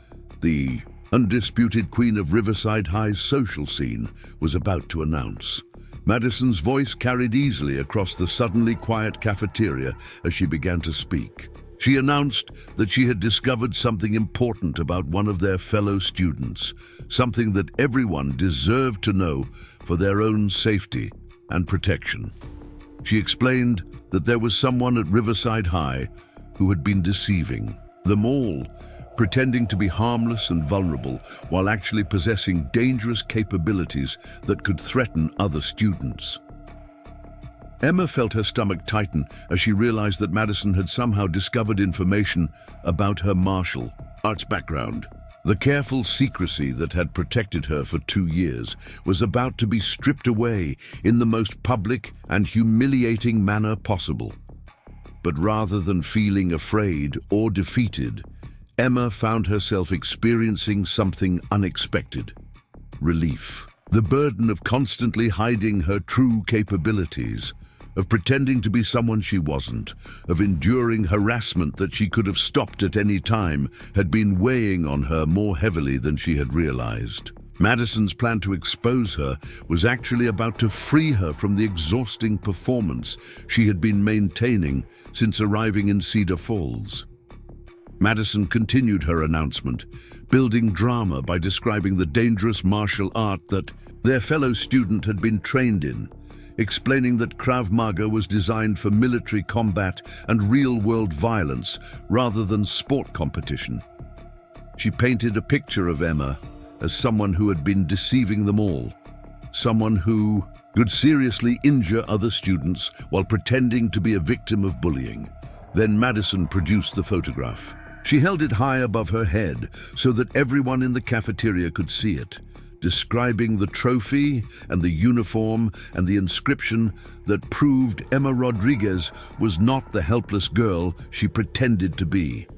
the undisputed queen of Riverside High's social scene, was about to announce. Madison's voice carried easily across the suddenly quiet cafeteria as she began to speak. She announced that she had discovered something important about one of their fellow students, something that everyone deserved to know for their own safety and protection. She explained that there was someone at Riverside High who had been deceiving them all, pretending to be harmless and vulnerable while actually possessing dangerous capabilities that could threaten other students. Emma felt her stomach tighten as she realized that Madison had somehow discovered information about her martial arts background. The careful secrecy that had protected her for 2 years was about to be stripped away in the most public and humiliating manner possible. But rather than feeling afraid or defeated, Emma found herself experiencing something unexpected: relief. The burden of constantly hiding her true capabilities, of pretending to be someone she wasn't, of enduring harassment that she could have stopped at any time, had been weighing on her more heavily than she had realized. Madison's plan to expose her was actually about to free her from the exhausting performance she had been maintaining since arriving in Cedar Falls. Madison continued her announcement, building drama by describing the dangerous martial art that their fellow student had been trained in, explaining that Krav Maga was designed for military combat and real-world violence rather than sport competition. She painted a picture of Emma as someone who had been deceiving them all, someone who could seriously injure other students while pretending to be a victim of bullying. Then Madison produced the photograph. She held it high above her head so that everyone in the cafeteria could see it, describing the trophy and the uniform and the inscription that proved Emma Rodriguez was not the helpless girl she pretended to be.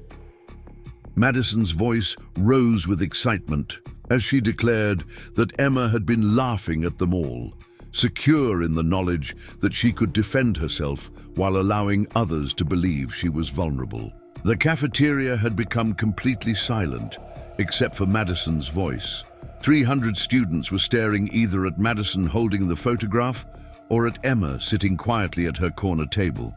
Madison's voice rose with excitement as she declared that Emma had been laughing at them all, secure in the knowledge that she could defend herself while allowing others to believe she was vulnerable. The cafeteria had become completely silent, except for Madison's voice. 300 students were staring either at Madison holding the photograph or at Emma sitting quietly at her corner table.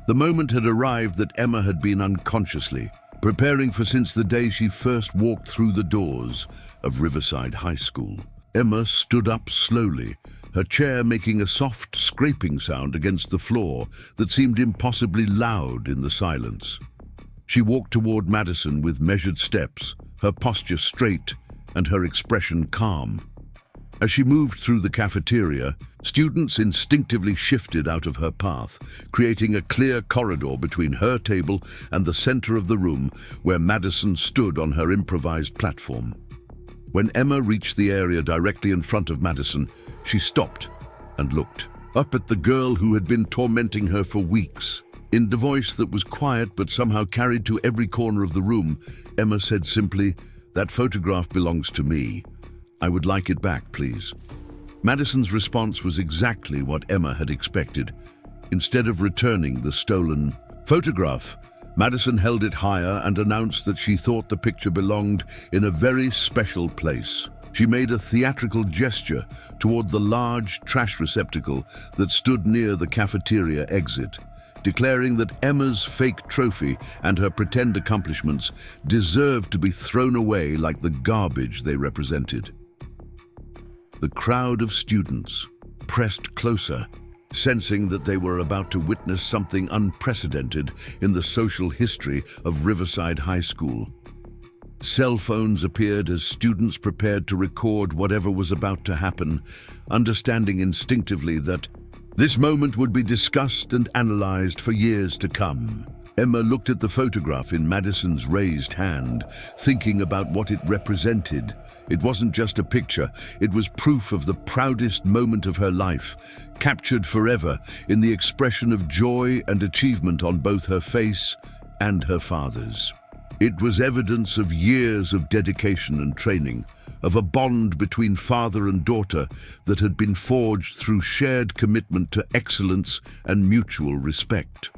The moment had arrived that Emma had been unconsciously preparing for since the day she first walked through the doors of Riverside High School. Emma stood up slowly, her chair making a soft scraping sound against the floor that seemed impossibly loud in the silence. She walked toward Madison with measured steps, her posture straight and her expression calm. As she moved through the cafeteria, students instinctively shifted out of her path, creating a clear corridor between her table and the center of the room where Madison stood on her improvised platform. When Emma reached the area directly in front of Madison, she stopped and looked up at the girl who had been tormenting her for weeks. In a voice that was quiet but somehow carried to every corner of the room, Emma said simply, "That photograph belongs to me. I would like it back, please." Madison's response was exactly what Emma had expected. Instead of returning the stolen photograph, Madison held it higher and announced that she thought the picture belonged in a very special place. She made a theatrical gesture toward the large trash receptacle that stood near the cafeteria exit, declaring that Emma's fake trophy and her pretend accomplishments deserved to be thrown away like the garbage they represented. The crowd of students pressed closer, sensing that they were about to witness something unprecedented in the social history of Riverside High School. Cell phones appeared as students prepared to record whatever was about to happen, understanding instinctively that this moment would be discussed and analyzed for years to come. Emma looked at the photograph in Madison's raised hand, thinking about what it represented. It wasn't just a picture, it was proof of the proudest moment of her life, captured forever in the expression of joy and achievement on both her face and her father's. It was evidence of years of dedication and training, of a bond between father and daughter that had been forged through shared commitment to excellence and mutual respect.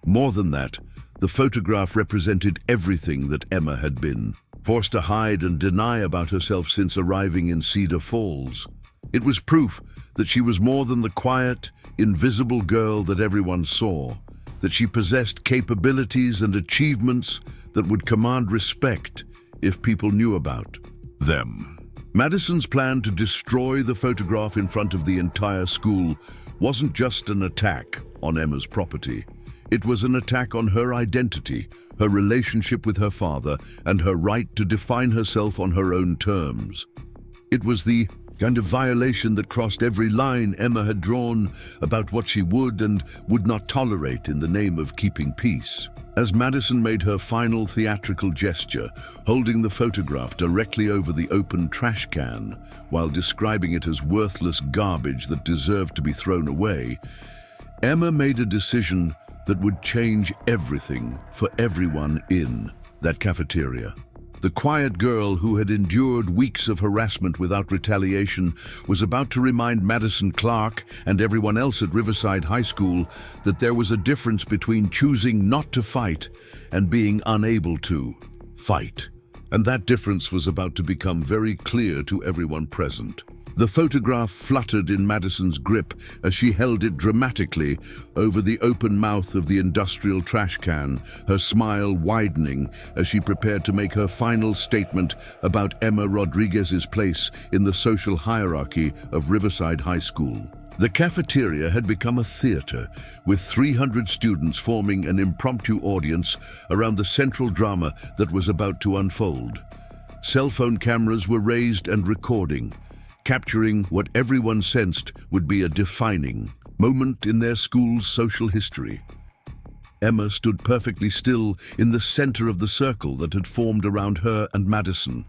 More than that, the photograph represented everything that Emma had been, forced to hide and deny about herself since arriving in Cedar Falls. It was proof that she was more than the quiet, invisible girl that everyone saw, that she possessed capabilities and achievements that would command respect if people knew about them. Madison's plan to destroy the photograph in front of the entire school wasn't just an attack on Emma's property. It was an attack on her identity, her relationship with her father, and her right to define herself on her own terms. It was the kind of violation that crossed every line Emma had drawn about what she would and would not tolerate in the name of keeping peace. As Madison made her final theatrical gesture, holding the photograph directly over the open trash can, while describing it as worthless garbage that deserved to be thrown away, Emma made a decision that would change everything for everyone in that cafeteria. The quiet girl who had endured weeks of harassment without retaliation was about to remind Madison Clark and everyone else at Riverside High School that there was a difference between choosing not to fight and being unable to fight. And that difference was about to become very clear to everyone present. The photograph fluttered in Madison's grip as she held it dramatically over the open mouth of the industrial trash can, her smile widening as she prepared to make her final statement about Emma Rodriguez's place in the social hierarchy of Riverside High School. The cafeteria had become a theater, with 300 students forming an impromptu audience around the central drama that was about to unfold. Cell phone cameras were raised and recording, capturing what everyone sensed would be a defining moment in their school's social history. Emma stood perfectly still in the center of the circle that had formed around her and Madison,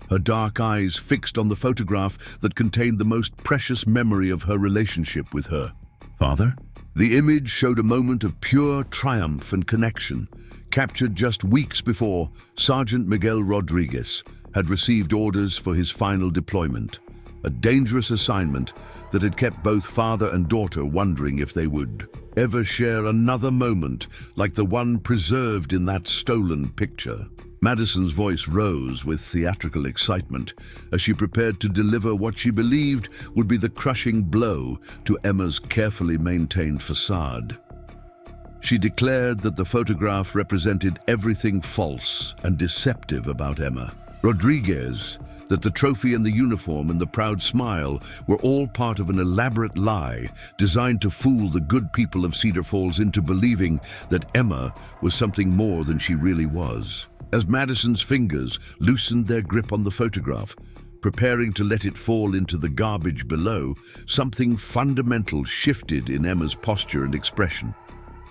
her dark eyes fixed on the photograph that contained the most precious memory of her relationship with her father. The image showed a moment of pure triumph and connection, captured just weeks before Sergeant Miguel Rodriguez had received orders for his final deployment. a dangerous assignment that had kept both father and daughter wondering if they would ever share another moment like the one preserved in that stolen picture. Madison's voice rose with theatrical excitement as she prepared to deliver what she believed would be the crushing blow to Emma's carefully maintained facade. She declared that the photograph represented everything false and deceptive about Emma. Rodriguez, that the trophy and the uniform and the proud smile were all part of an elaborate lie designed to fool the good people of Cedar Falls into believing that Emma was something more than she really was. As Madison's fingers loosened their grip on the photograph, preparing to let it fall into the garbage below, something fundamental shifted in Emma's posture and expression.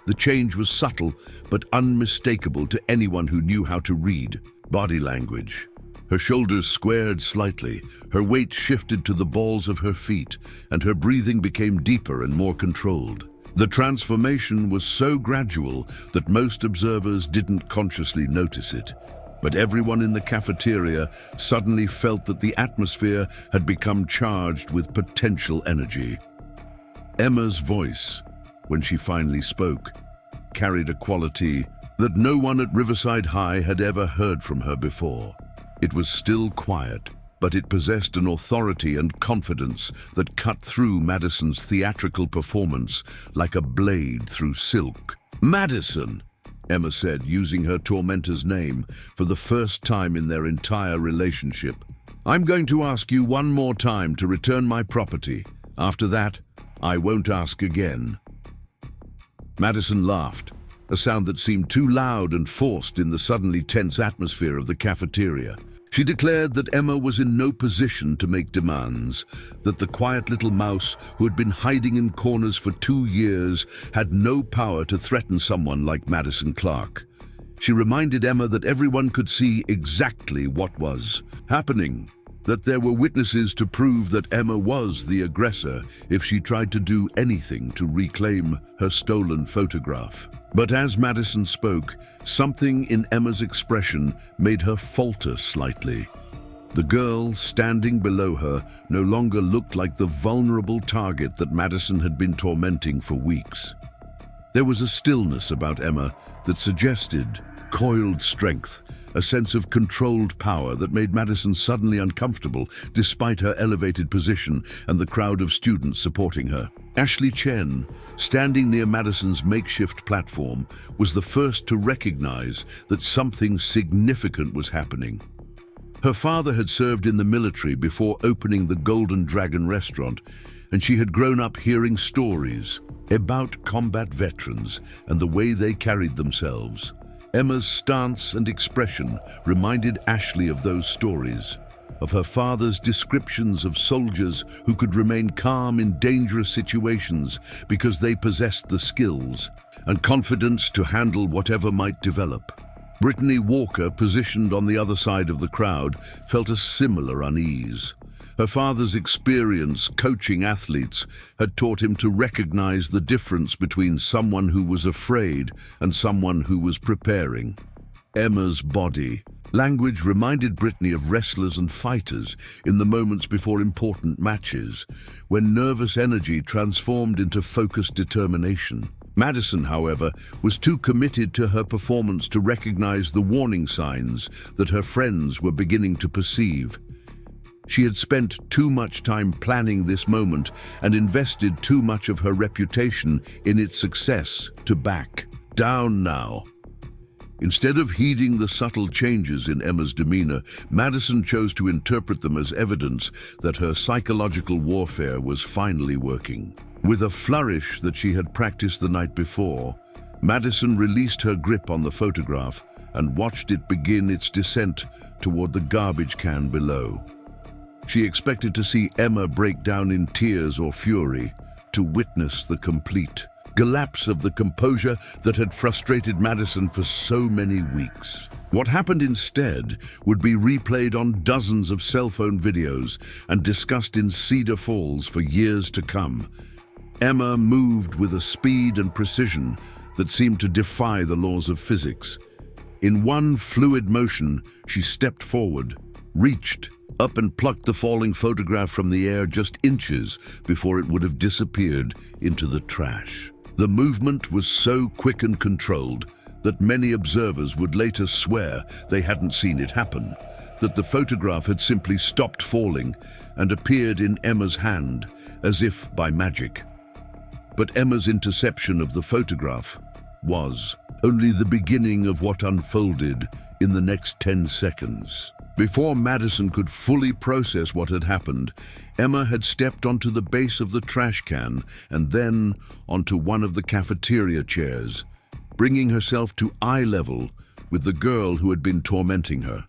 The change was subtle but unmistakable to anyone who knew how to read body language. Her shoulders squared slightly, her weight shifted to the balls of her feet, and her breathing became deeper and more controlled. The transformation was so gradual that most observers didn't consciously notice it. But everyone in the cafeteria suddenly felt that the atmosphere had become charged with potential energy. Emma's voice, when she finally spoke, carried a quality that no one at Riverside High had ever heard from her before. It was still quiet, but it possessed an authority and confidence that cut through Madison's theatrical performance like a blade through silk. "Madison," Emma said, using her tormentor's name for the first time in their entire relationship, "I'm going to ask you one more time to return my property. After that, I won't ask again." Madison laughed, a sound that seemed too loud and forced in the suddenly tense atmosphere of the cafeteria. She declared that Emma was in no position to make demands, that the quiet little mouse who had been hiding in corners for 2 years had no power to threaten someone like Madison Clark. She reminded Emma that everyone could see exactly what was happening, that there were witnesses to prove that Emma was the aggressor if she tried to do anything to reclaim her stolen photograph. But as Madison spoke, something in Emma's expression made her falter slightly. The girl standing below her no longer looked like the vulnerable target that Madison had been tormenting for weeks. There was a stillness about Emma that suggested coiled strength, a sense of controlled power that made Madison suddenly uncomfortable despite her elevated position and the crowd of students supporting her. Ashley Chen, standing near Madison's makeshift platform, was the first to recognize that something significant was happening. Her father had served in the military before opening the Golden Dragon restaurant, and she had grown up hearing stories about combat veterans and the way they carried themselves. Emma's stance and expression reminded Ashley of those stories, of her father's descriptions of soldiers who could remain calm in dangerous situations because they possessed the skills and confidence to handle whatever might develop. Brittany Walker, positioned on the other side of the crowd, felt a similar unease. Her father's experience coaching athletes had taught him to recognize the difference between someone who was afraid and someone who was preparing. Emma's body language reminded Brittany of wrestlers and fighters in the moments before important matches, when nervous energy transformed into focused determination. Madison, however, was too committed to her performance to recognize the warning signs that her friends were beginning to perceive. She had spent too much time planning this moment and invested too much of her reputation in its success to back down now. Instead of heeding the subtle changes in Emma's demeanor, Madison chose to interpret them as evidence that her psychological warfare was finally working. With a flourish that she had practiced the night before, Madison released her grip on the photograph and watched it begin its descent toward the garbage can below. She expected to see Emma break down in tears or fury, to witness the complete collapse of the composure that had frustrated Madison for so many weeks. What happened instead would be replayed on dozens of cell phone videos and discussed in Cedar Falls for years to come. Emma moved with a speed and precision that seemed to defy the laws of physics. In one fluid motion, she stepped forward, reached, up and plucked the falling photograph from the air just inches before it would have disappeared into the trash. The movement was so quick and controlled that many observers would later swear they hadn't seen it happen, that the photograph had simply stopped falling and appeared in Emma's hand as if by magic. But Emma's interception of the photograph was only the beginning of what unfolded in the next 10 seconds. Before Madison could fully process what had happened, Emma had stepped onto the base of the trash can and then onto one of the cafeteria chairs, bringing herself to eye level with the girl who had been tormenting her.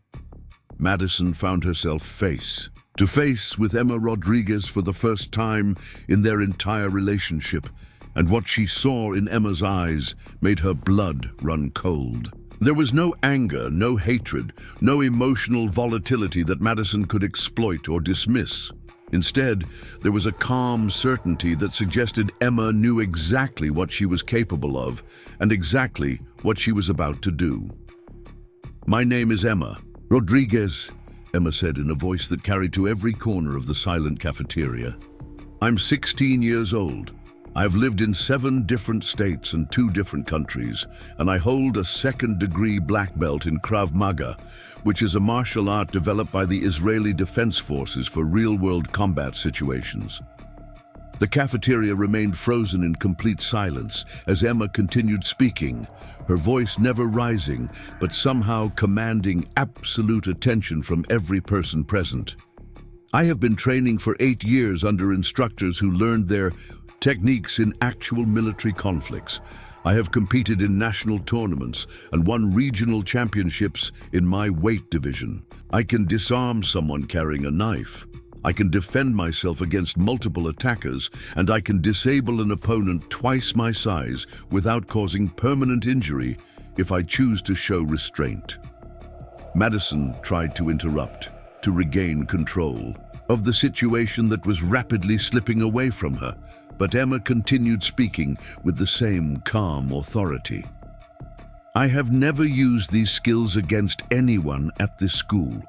Madison found herself face to face with Emma Rodriguez for the first time in their entire relationship, and what she saw in Emma's eyes made her blood run cold. There was no anger, no hatred, no emotional volatility that Madison could exploit or dismiss. Instead, there was a calm certainty that suggested Emma knew exactly what she was capable of and exactly what she was about to do. "My name is Emma Rodriguez," Emma said in a voice that carried to every corner of the silent cafeteria. "I'm 16 years old. I've lived in 7 different states and 2 different countries, and I hold a second-degree black belt in Krav Maga, which is a martial art developed by the Israeli Defense Forces for real-world combat situations." The cafeteria remained frozen in complete silence as Emma continued speaking, her voice never rising, but somehow commanding absolute attention from every person present. "I have been training for 8 years under instructors who learned their techniques in actual military conflicts. I have competed in national tournaments and won regional championships in my weight division. I can disarm someone carrying a knife. I can defend myself against multiple attackers, and I can disable an opponent twice my size without causing permanent injury if I choose to show restraint." Madison tried to interrupt, to regain control of the situation that was rapidly slipping away from her, but Emma continued speaking with the same calm authority. "I have never used these skills against anyone at this school,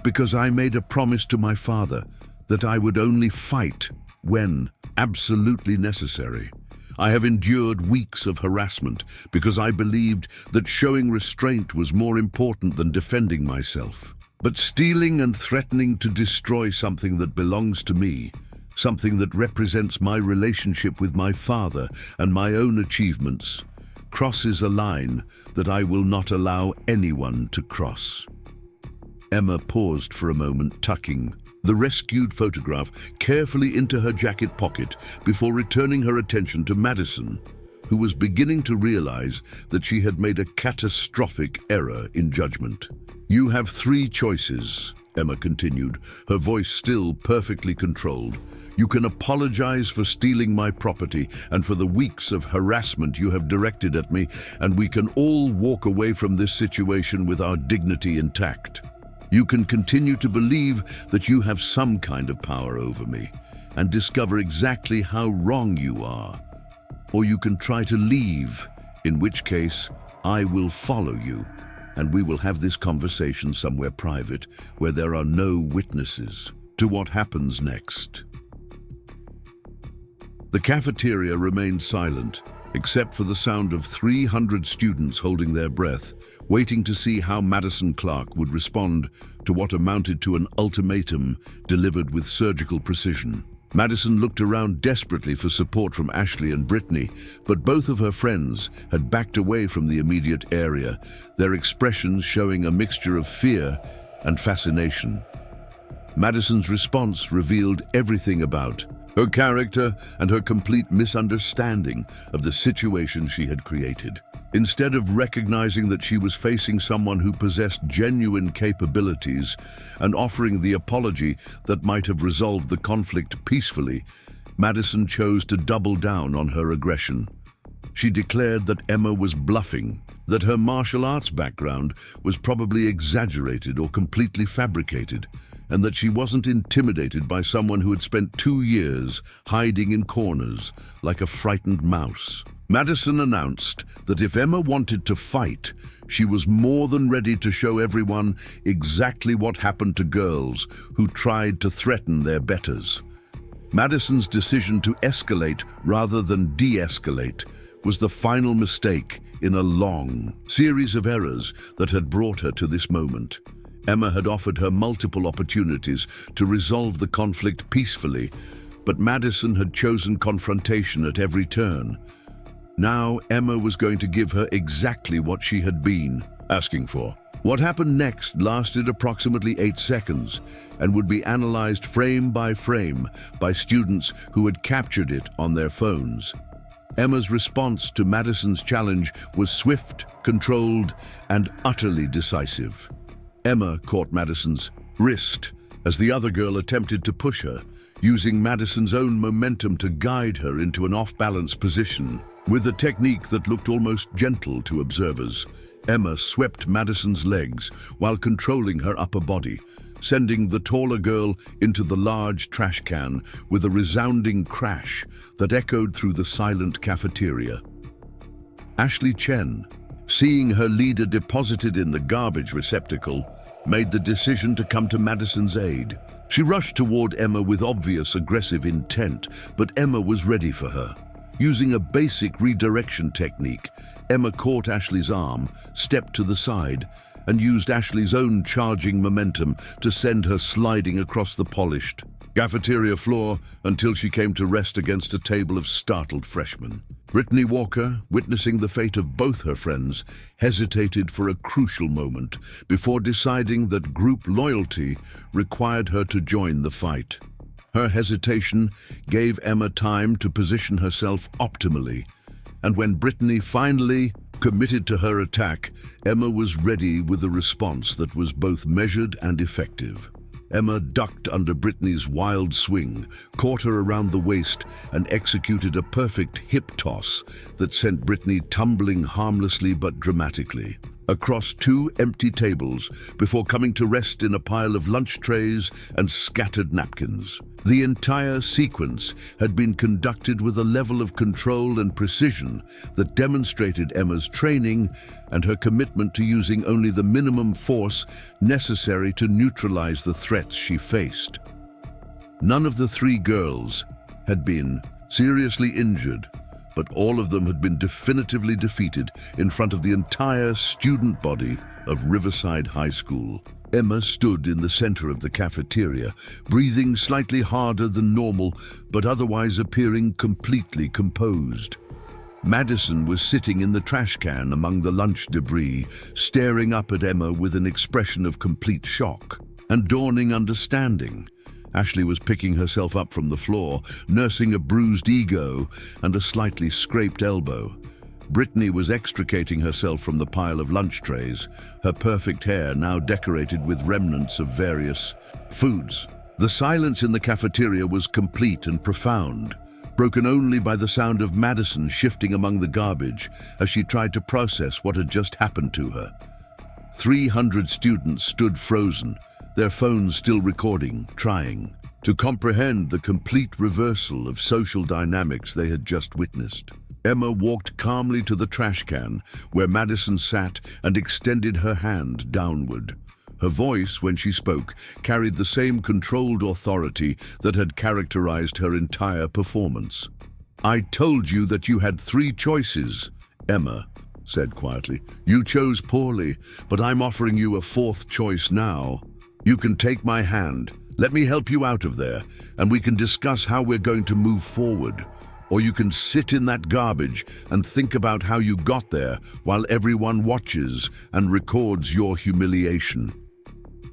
because I made a promise to my father that I would only fight when absolutely necessary. I have endured weeks of harassment because I believed that showing restraint was more important than defending myself. But stealing and threatening to destroy something that belongs to me, something that represents my relationship with my father and my own achievements, crosses a line that I will not allow anyone to cross." Emma paused for a moment, tucking the rescued photograph carefully into her jacket pocket before returning her attention to Madison, who was beginning to realize that she had made a catastrophic error in judgment. "You have 3 choices," Emma continued, her voice still perfectly controlled. "You can apologize for stealing my property and for the weeks of harassment you have directed at me, and we can all walk away from this situation with our dignity intact. You can continue to believe that you have some kind of power over me and discover exactly how wrong you are. Or you can try to leave, in which case I will follow you, and we will have this conversation somewhere private where there are no witnesses to what happens next." The cafeteria remained silent, except for the sound of 300 students holding their breath, waiting to see how Madison Clark would respond to what amounted to an ultimatum delivered with surgical precision. Madison looked around desperately for support from Ashley and Brittany, but both of her friends had backed away from the immediate area, their expressions showing a mixture of fear and fascination. Madison's response revealed everything about her character and her complete misunderstanding of the situation she had created. Instead of recognizing that she was facing someone who possessed genuine capabilities and offering the apology that might have resolved the conflict peacefully, Madison chose to double down on her aggression. She declared that Emma was bluffing, that her martial arts background was probably exaggerated or completely fabricated, and that she wasn't intimidated by someone who had spent 2 years hiding in corners like a frightened mouse. Madison announced that if Emma wanted to fight, she was more than ready to show everyone exactly what happened to girls who tried to threaten their betters. Madison's decision to escalate rather than de-escalate was the final mistake in a long series of errors that had brought her to this moment. Emma had offered her multiple opportunities to resolve the conflict peacefully, but Madison had chosen confrontation at every turn. Now Emma was going to give her exactly what she had been asking for. What happened next lasted approximately 8 seconds and would be analyzed frame by frame by students who had captured it on their phones. Emma's response to Madison's challenge was swift, controlled, and utterly decisive. Emma caught Madison's wrist as the other girl attempted to push her, using Madison's own momentum to guide her into an off-balance position. With a technique that looked almost gentle to observers, Emma swept Madison's legs while controlling her upper body, sending the taller girl into the large trash can with a resounding crash that echoed through the silent cafeteria. Ashley Chen, seeing her leader deposited in the garbage receptacle, made the decision to come to Madison's aid. She rushed toward Emma with obvious aggressive intent, but Emma was ready for her. Using a basic redirection technique, Emma caught Ashley's arm, stepped to the side, and used Ashley's own charging momentum to send her sliding across the polished cafeteria floor until she came to rest against a table of startled freshmen. Brittany Walker, witnessing the fate of both her friends, hesitated for a crucial moment before deciding that group loyalty required her to join the fight. Her hesitation gave Emma time to position herself optimally, and when Brittany finally committed to her attack, Emma was ready with a response that was both measured and effective. Emma ducked under Brittany's wild swing, caught her around the waist, and executed a perfect hip toss that sent Brittany tumbling harmlessly but dramatically across 2 empty tables before coming to rest in a pile of lunch trays and scattered napkins. The entire sequence had been conducted with a level of control and precision that demonstrated Emma's training and her commitment to using only the minimum force necessary to neutralize the threats she faced. None of the 3 girls had been seriously injured, but all of them had been definitively defeated in front of the entire student body of Riverside High School. Emma stood in the center of the cafeteria, breathing slightly harder than normal, but otherwise appearing completely composed. Madison was sitting in the trash can among the lunch debris, staring up at Emma with an expression of complete shock and dawning understanding. Ashley was picking herself up from the floor, nursing a bruised ego and a slightly scraped elbow. Brittany was extricating herself from the pile of lunch trays, her perfect hair now decorated with remnants of various foods. The silence in the cafeteria was complete and profound, broken only by the sound of Madison shifting among the garbage as she tried to process what had just happened to her. 300 students stood frozen, their phones still recording, trying to comprehend the complete reversal of social dynamics they had just witnessed. Emma walked calmly to the trash can where Madison sat and extended her hand downward. Her voice, when she spoke, carried the same controlled authority that had characterized her entire performance. "I told you that you had 3 choices," Emma said quietly. "You chose poorly, but I'm offering you a 4th choice now. You can take my hand, let me help you out of there, and we can discuss how we're going to move forward. Or you can sit in that garbage and think about how you got there while everyone watches and records your humiliation."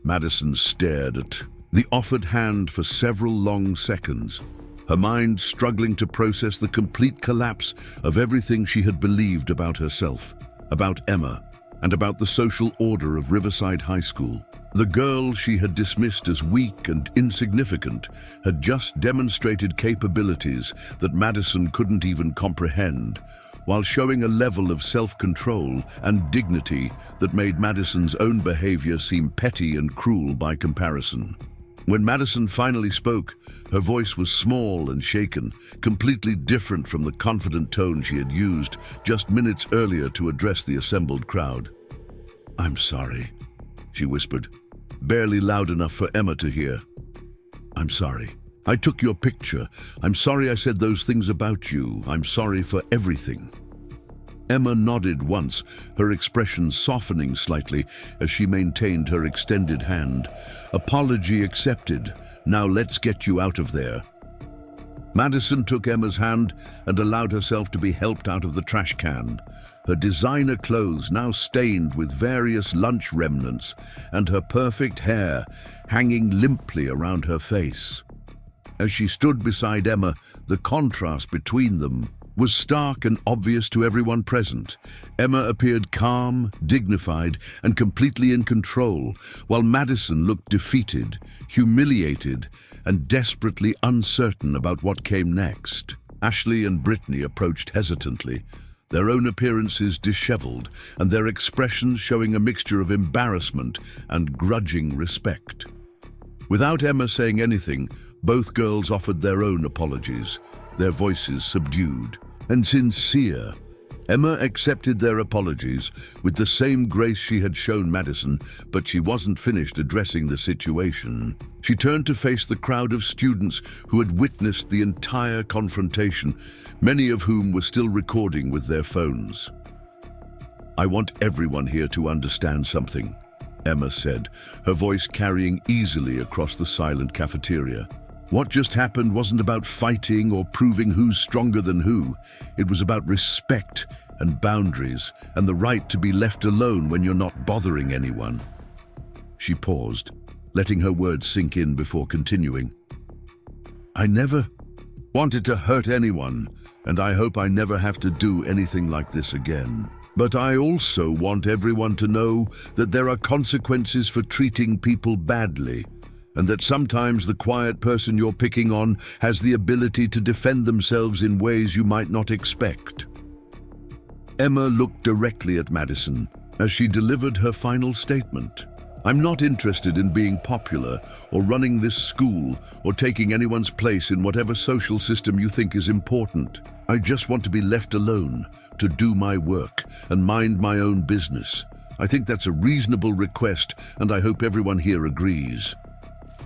Madison stared at the offered hand for several long seconds, her mind struggling to process the complete collapse of everything she had believed about herself, about Emma, and about the social order of Riverside High School. The girl she had dismissed as weak and insignificant had just demonstrated capabilities that Madison couldn't even comprehend, while showing a level of self-control and dignity that made Madison's own behavior seem petty and cruel by comparison. When Madison finally spoke, her voice was small and shaken, completely different from the confident tone she had used just minutes earlier to address the assembled crowd. "I'm sorry," she whispered, barely loud enough for Emma to hear. "I'm sorry. I took your picture. I'm sorry I said those things about you. I'm sorry for everything." Emma nodded once, her expression softening slightly as she maintained her extended hand. "Apology accepted. Now let's get you out of there." Madison took Emma's hand and allowed herself to be helped out of the trash can, her designer clothes now stained with various lunch remnants and her perfect hair hanging limply around her face. As she stood beside Emma, the contrast between them was stark and obvious to everyone present. Emma appeared calm, dignified, and completely in control, while Madison looked defeated, humiliated, and desperately uncertain about what came next. Ashley and Brittany approached hesitantly, their own appearances disheveled, and their expressions showing a mixture of embarrassment and grudging respect. Without Emma saying anything, both girls offered their own apologies, their voices subdued and sincere. Emma accepted their apologies with the same grace she had shown Madison, but she wasn't finished addressing the situation. She turned to face the crowd of students who had witnessed the entire confrontation, many of whom were still recording with their phones. "I want everyone here to understand something," Emma said, her voice carrying easily across the silent cafeteria. "What just happened wasn't about fighting or proving who's stronger than who. It was about respect and boundaries and the right to be left alone when you're not bothering anyone." She paused, letting her words sink in before continuing. "I never wanted to hurt anyone, and I hope I never have to do anything like this again. But I also want everyone to know that there are consequences for treating people badly, and that sometimes the quiet person you're picking on has the ability to defend themselves in ways you might not expect." Emma looked directly at Madison as she delivered her final statement. "I'm not interested in being popular or running this school or taking anyone's place in whatever social system you think is important. I just want to be left alone, to do my work and mind my own business. I think that's a reasonable request, and I hope everyone here agrees."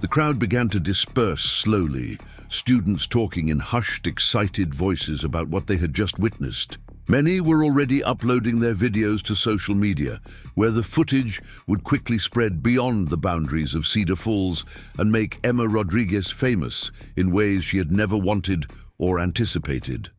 The crowd began to disperse slowly, students talking in hushed, excited voices about what they had just witnessed. Many were already uploading their videos to social media, where the footage would quickly spread beyond the boundaries of Cedar Falls and make Emma Rodriguez famous in ways she had never wanted or anticipated.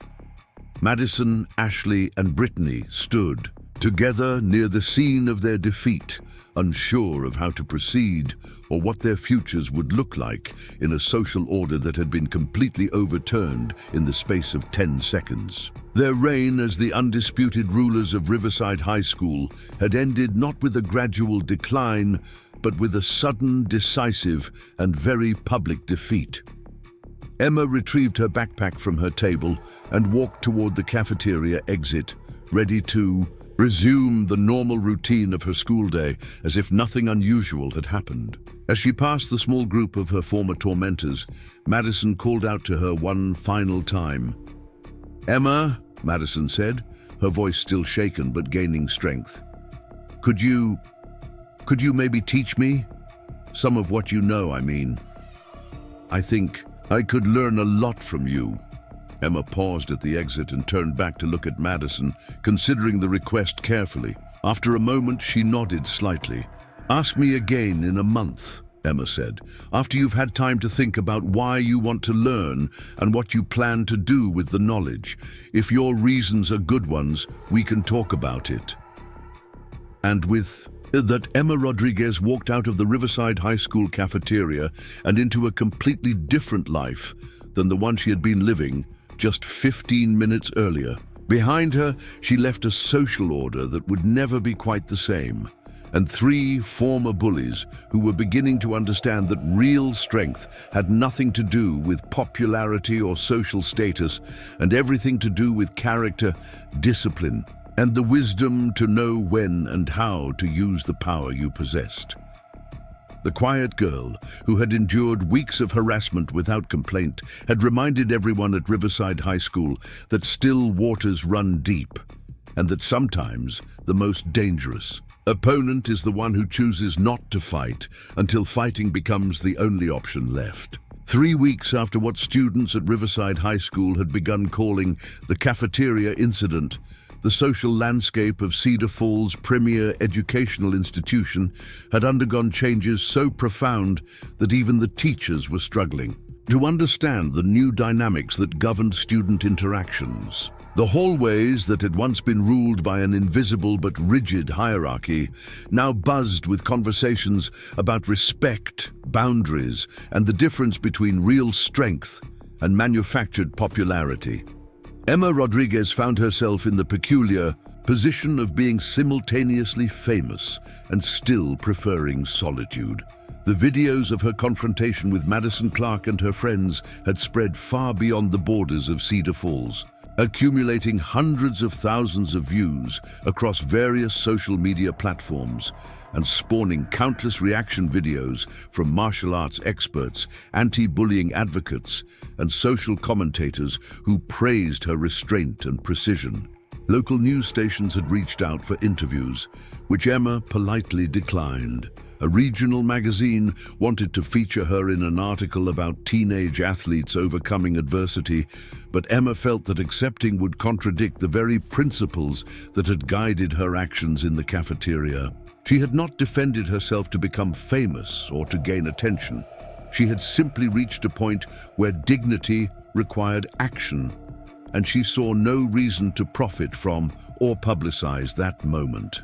Madison, Ashley, and Brittany stood together near the scene of their defeat, unsure of how to proceed or what their futures would look like in a social order that had been completely overturned in the space of 10 seconds. Their reign as the undisputed rulers of Riverside High School had ended not with a gradual decline, but with a sudden, decisive, and very public defeat. Emma retrieved her backpack from her table and walked toward the cafeteria exit, ready to resume the normal routine of her school day as if nothing unusual had happened. As she passed the small group of her former tormentors, Madison called out to her one final time. "Emma," Madison said, her voice still shaken but gaining strength. Could you maybe teach me? Some of what you know, I mean. I think I could learn a lot from you." Emma paused at the exit and turned back to look at Madison, considering the request carefully. After a moment, she nodded slightly. "Ask me again in a month," Emma said, "after you've had time to think about why you want to learn and what you plan to do with the knowledge. If your reasons are good ones, we can talk about it." And with that, Emma Rodriguez walked out of the Riverside High School cafeteria and into a completely different life than the one she had been living just 15 minutes earlier. Behind her, she left a social order that would never be quite the same, and 3 former bullies who were beginning to understand that real strength had nothing to do with popularity or social status, and everything to do with character, discipline, and the wisdom to know when and how to use the power you possessed. The quiet girl, who had endured weeks of harassment without complaint, had reminded everyone at Riverside High School that still waters run deep, and that sometimes the most dangerous opponent is the one who chooses not to fight until fighting becomes the only option left. 3 weeks after what students at Riverside High School had begun calling the cafeteria incident, the social landscape of Cedar Falls' premier educational institution had undergone changes so profound that even the teachers were struggling to understand the new dynamics that governed student interactions. The hallways that had once been ruled by an invisible but rigid hierarchy now buzzed with conversations about respect, boundaries, and the difference between real strength and manufactured popularity. Emma Rodriguez found herself in the peculiar position of being simultaneously famous and still preferring solitude. The videos of her confrontation with Madison Clark and her friends had spread far beyond the borders of Cedar Falls, accumulating hundreds of thousands of views across various social media platforms and spawning countless reaction videos from martial arts experts, anti-bullying advocates, and social commentators who praised her restraint and precision. Local news stations had reached out for interviews, which Emma politely declined. A regional magazine wanted to feature her in an article about teenage athletes overcoming adversity, but Emma felt that accepting would contradict the very principles that had guided her actions in the cafeteria. She had not defended herself to become famous or to gain attention. She had simply reached a point where dignity required action, and she saw no reason to profit from or publicize that moment.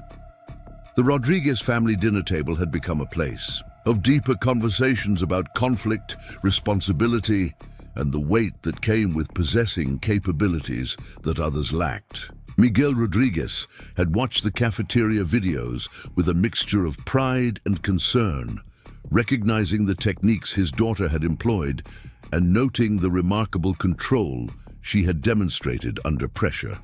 The Rodriguez family dinner table had become a place of deeper conversations about conflict, responsibility, and the weight that came with possessing capabilities that others lacked. Miguel Rodriguez had watched the cafeteria videos with a mixture of pride and concern, recognizing the techniques his daughter had employed and noting the remarkable control she had demonstrated under pressure.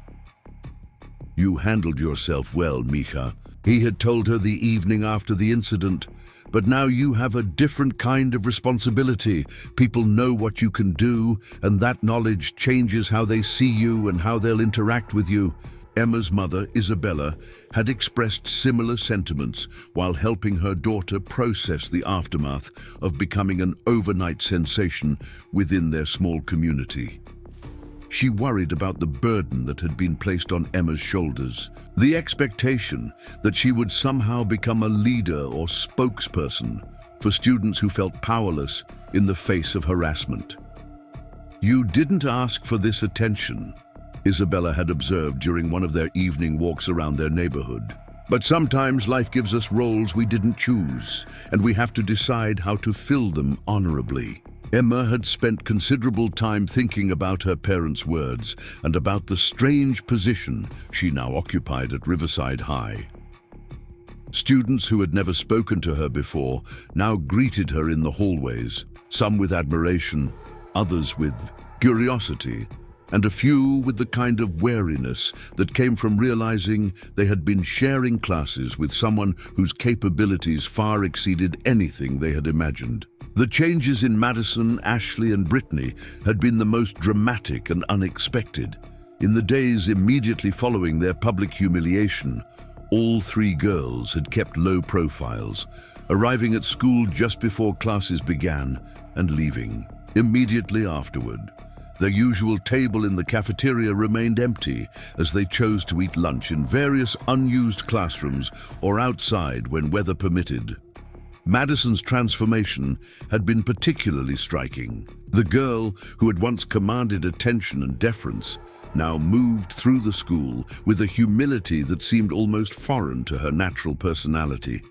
"You handled yourself well, Mija," he had told her the evening after the incident, "but now you have a different kind of responsibility. People know what you can do, and that knowledge changes how they see you and how they'll interact with you." Emma's mother, Isabella, had expressed similar sentiments while helping her daughter process the aftermath of becoming an overnight sensation within their small community. She worried about the burden that had been placed on Emma's shoulders, the expectation that she would somehow become a leader or spokesperson for students who felt powerless in the face of harassment. "You didn't ask for this attention," Isabella had observed during one of their evening walks around their neighborhood. "But sometimes life gives us roles we didn't choose, and we have to decide how to fill them honorably." Emma had spent considerable time thinking about her parents' words and about the strange position she now occupied at Riverside High. Students who had never spoken to her before now greeted her in the hallways, some with admiration, others with curiosity, and a few with the kind of wariness that came from realizing they had been sharing classes with someone whose capabilities far exceeded anything they had imagined. The changes in Madison, Ashley, and Brittany had been the most dramatic and unexpected. In the days immediately following their public humiliation, all 3 girls had kept low profiles, arriving at school just before classes began and leaving immediately afterward. Their usual table in the cafeteria remained empty as they chose to eat lunch in various unused classrooms or outside when weather permitted. Madison's transformation had been particularly striking. The girl, who had once commanded attention and deference, now moved through the school with a humility that seemed almost foreign to her natural personality.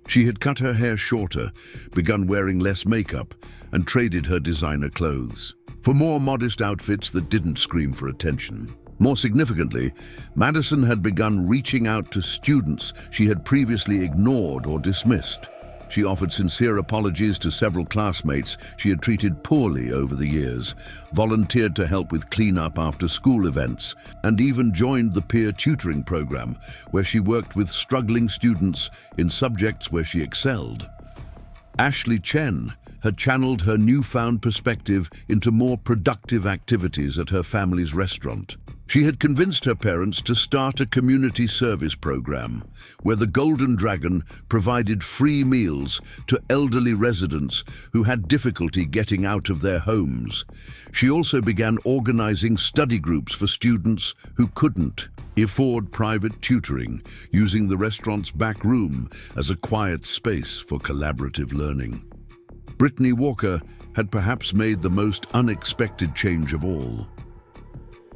She had cut her hair shorter, begun wearing less makeup, and traded her designer clothes for more modest outfits that didn't scream for attention. More significantly, Madison had begun reaching out to students she had previously ignored or dismissed. She offered sincere apologies to several classmates she had treated poorly over the years, volunteered to help with cleanup after school events, and even joined the peer tutoring program, where she worked with struggling students in subjects where she excelled. Ashley Chen had channeled her newfound perspective into more productive activities at her family's restaurant. She had convinced her parents to start a community service program where the Golden Dragon provided free meals to elderly residents who had difficulty getting out of their homes. She also began organizing study groups for students who couldn't afford private tutoring, using the restaurant's back room as a quiet space for collaborative learning. Brittany Walker had perhaps made the most unexpected change of all.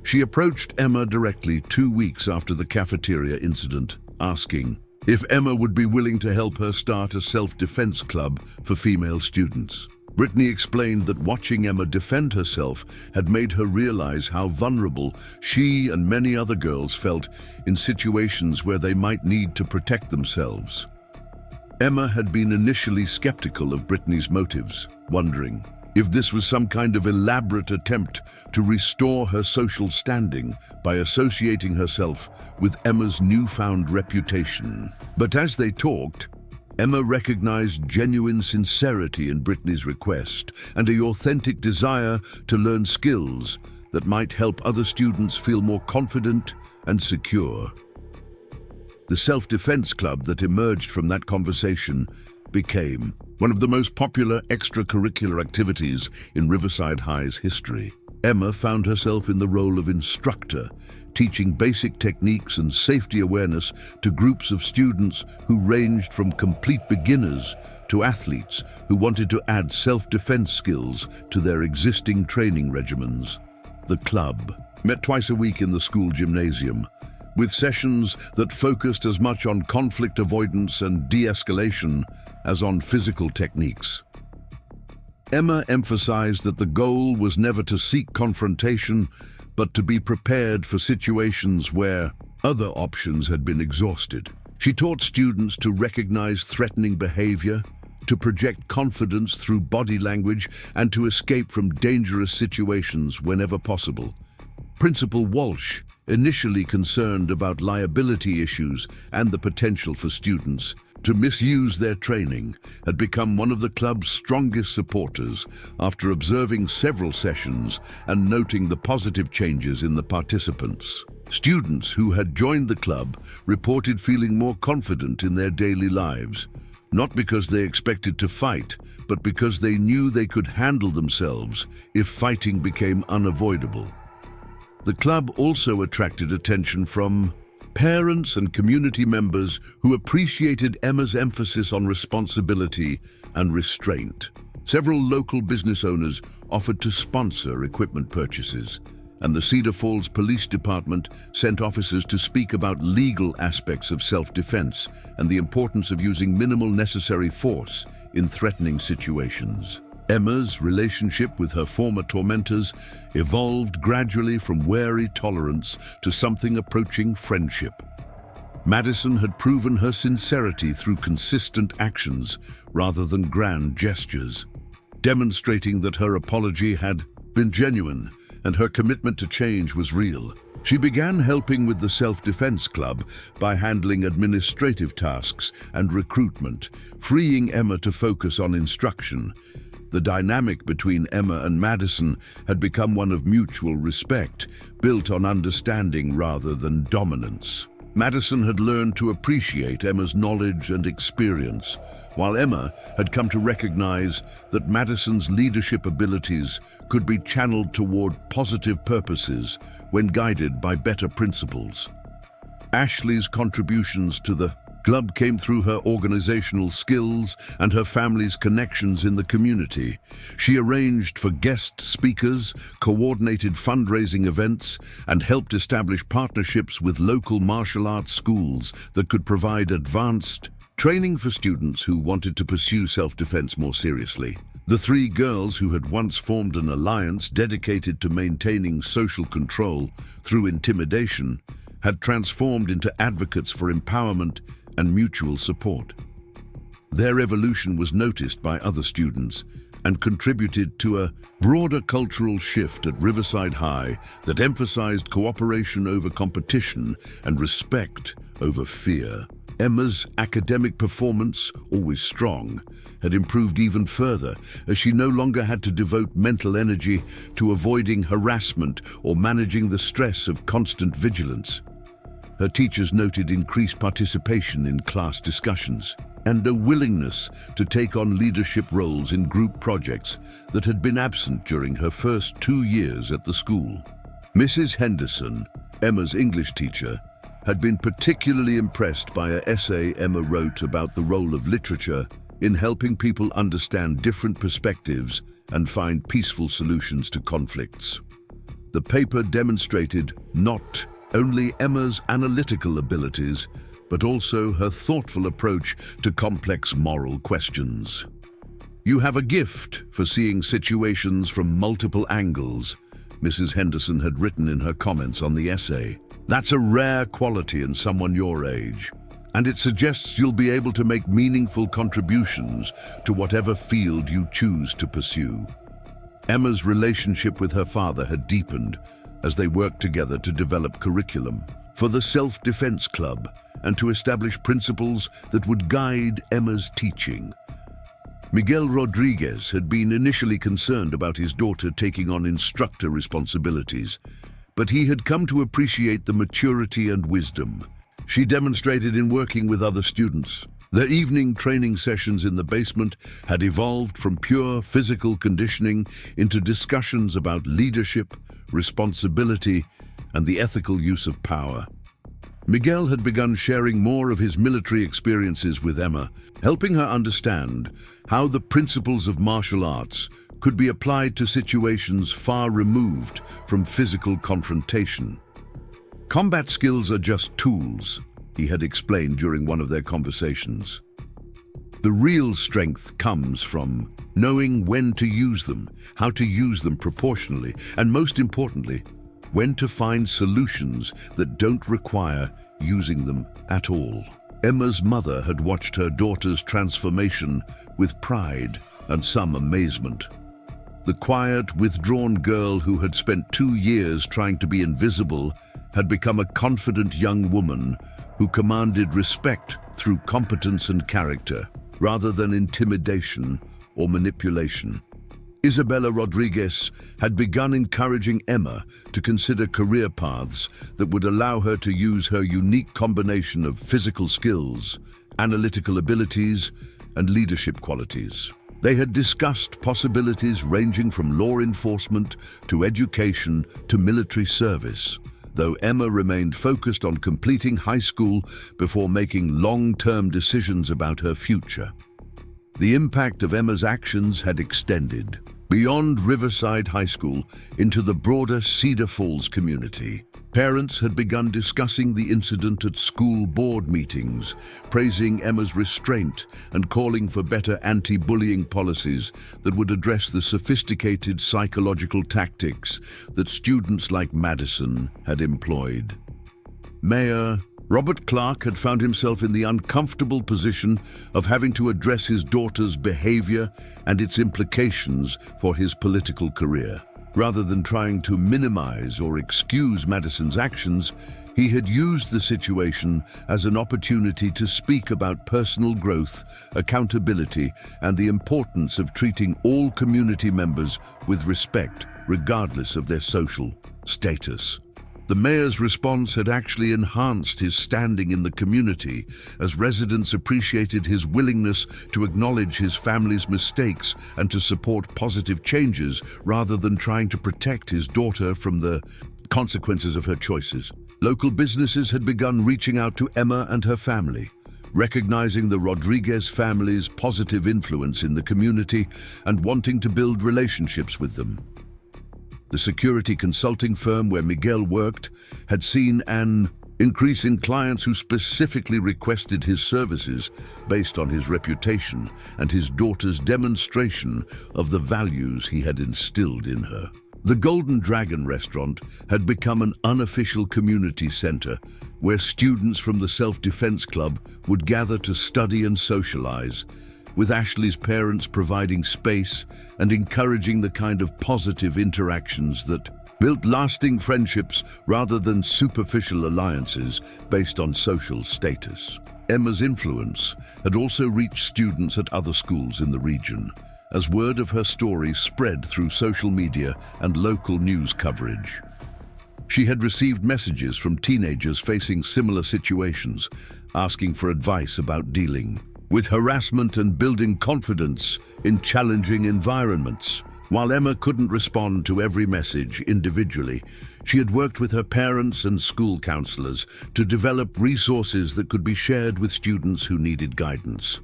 She approached Emma directly 2 weeks after the cafeteria incident, asking if Emma would be willing to help her start a self-defense club for female students. Brittany explained that watching Emma defend herself had made her realize how vulnerable she and many other girls felt in situations where they might need to protect themselves. Emma had been initially skeptical of Brittany's motives, wondering if this was some kind of elaborate attempt to restore her social standing by associating herself with Emma's newfound reputation. But as they talked, Emma recognized genuine sincerity in Brittany's request and an authentic desire to learn skills that might help other students feel more confident and secure. The self-defense club that emerged from that conversation became one of the most popular extracurricular activities in Riverside High's history. Emma found herself in the role of instructor, teaching basic techniques and safety awareness to groups of students who ranged from complete beginners to athletes who wanted to add self-defense skills to their existing training regimens. The club met twice a week in the school gymnasium, with sessions that focused as much on conflict avoidance and de-escalation as on physical techniques. Emma emphasized that the goal was never to seek confrontation, but to be prepared for situations where other options had been exhausted. She taught students to recognize threatening behavior, to project confidence through body language, and to escape from dangerous situations whenever possible. Principal Walsh, initially concerned about liability issues and the potential for students to misuse their training, had become one of the club's strongest supporters after observing several sessions and noting the positive changes in the participants. Students who had joined the club reported feeling more confident in their daily lives, not because they expected to fight, but because they knew they could handle themselves if fighting became unavoidable. The club also attracted attention from parents and community members who appreciated Emma's emphasis on responsibility and restraint. Several local business owners offered to sponsor equipment purchases, and the Cedar Falls Police Department sent officers to speak about legal aspects of self-defense and the importance of using minimal necessary force in threatening situations. Emma's relationship with her former tormentors evolved gradually from wary tolerance to something approaching friendship. Madison had proven her sincerity through consistent actions rather than grand gestures, demonstrating that her apology had been genuine and her commitment to change was real. She began helping with the self-defense club by handling administrative tasks and recruitment, freeing Emma to focus on instruction. The dynamic between Emma and Madison had become one of mutual respect, built on understanding rather than dominance. Madison had learned to appreciate Emma's knowledge and experience, while Emma had come to recognize that Madison's leadership abilities could be channeled toward positive purposes when guided by better principles. Ashley's contributions to the club came through her organizational skills and her family's connections in the community. She arranged for guest speakers, coordinated fundraising events, and helped establish partnerships with local martial arts schools that could provide advanced training for students who wanted to pursue self-defense more seriously. The three girls who had once formed an alliance dedicated to maintaining social control through intimidation had transformed into advocates for empowerment and mutual support. Their evolution was noticed by other students and contributed to a broader cultural shift at Riverside High that emphasized cooperation over competition and respect over fear. Emma's academic performance, always strong, had improved even further as she no longer had to devote mental energy to avoiding harassment or managing the stress of constant vigilance. Her teachers noted increased participation in class discussions and a willingness to take on leadership roles in group projects that had been absent during her first 2 years at the school. Mrs. Henderson, Emma's English teacher, had been particularly impressed by an essay Emma wrote about the role of literature in helping people understand different perspectives and find peaceful solutions to conflicts. The paper demonstrated not only Emma's analytical abilities, but also her thoughtful approach to complex moral questions. "You have a gift for seeing situations from multiple angles," Mrs. Henderson had written in her comments on the essay. "That's a rare quality in someone your age, and it suggests you'll be able to make meaningful contributions to whatever field you choose to pursue." Emma's relationship with her father had deepened as they worked together to develop curriculum for the self-defense club and to establish principles that would guide Emma's teaching. Miguel Rodriguez had been initially concerned about his daughter taking on instructor responsibilities, but he had come to appreciate the maturity and wisdom she demonstrated in working with other students. Their evening training sessions in the basement had evolved from pure physical conditioning into discussions about leadership, responsibility, and the ethical use of power. Miguel had begun sharing more of his military experiences with Emma, helping her understand how the principles of martial arts could be applied to situations far removed from physical confrontation. "Combat skills are just tools," he had explained during one of their conversations. "The real strength comes from knowing when to use them, how to use them proportionally, and most importantly, when to find solutions that don't require using them at all." Emma's mother had watched her daughter's transformation with pride and some amazement. The quiet, withdrawn girl who had spent 2 years trying to be invisible had become a confident young woman who commanded respect through competence and character, rather than intimidation or manipulation. Isabella Rodriguez had begun encouraging Emma to consider career paths that would allow her to use her unique combination of physical skills, analytical abilities, and leadership qualities. They had discussed possibilities ranging from law enforcement to education to military service, though Emma remained focused on completing high school before making long-term decisions about her future. The impact of Emma's actions had extended beyond Riverside High School into the broader Cedar Falls community. Parents had begun discussing the incident at school board meetings, praising Emma's restraint and calling for better anti-bullying policies that would address the sophisticated psychological tactics that students like Madison had employed. Mayor Robert Clark had found himself in the uncomfortable position of having to address his daughter's behavior and its implications for his political career. Rather than trying to minimize or excuse Madison's actions, he had used the situation as an opportunity to speak about personal growth, accountability, and the importance of treating all community members with respect, regardless of their social status. The mayor's response had actually enhanced his standing in the community, as residents appreciated his willingness to acknowledge his family's mistakes and to support positive changes rather than trying to protect his daughter from the consequences of her choices. Local businesses had begun reaching out to Emma and her family, recognizing the Rodriguez family's positive influence in the community and wanting to build relationships with them. The security consulting firm where Miguel worked had seen an increase in clients who specifically requested his services based on his reputation and his daughter's demonstration of the values he had instilled in her. The Golden Dragon restaurant had become an unofficial community center where students from the self-defense club would gather to study and socialize, with Ashley's parents providing space and encouraging the kind of positive interactions that built lasting friendships rather than superficial alliances based on social status. Emma's influence had also reached students at other schools in the region, as word of her story spread through social media and local news coverage. She had received messages from teenagers facing similar situations, asking for advice about dealing with harassment and building confidence in challenging environments. While Emma couldn't respond to every message individually, she had worked with her parents and school counselors to develop resources that could be shared with students who needed guidance.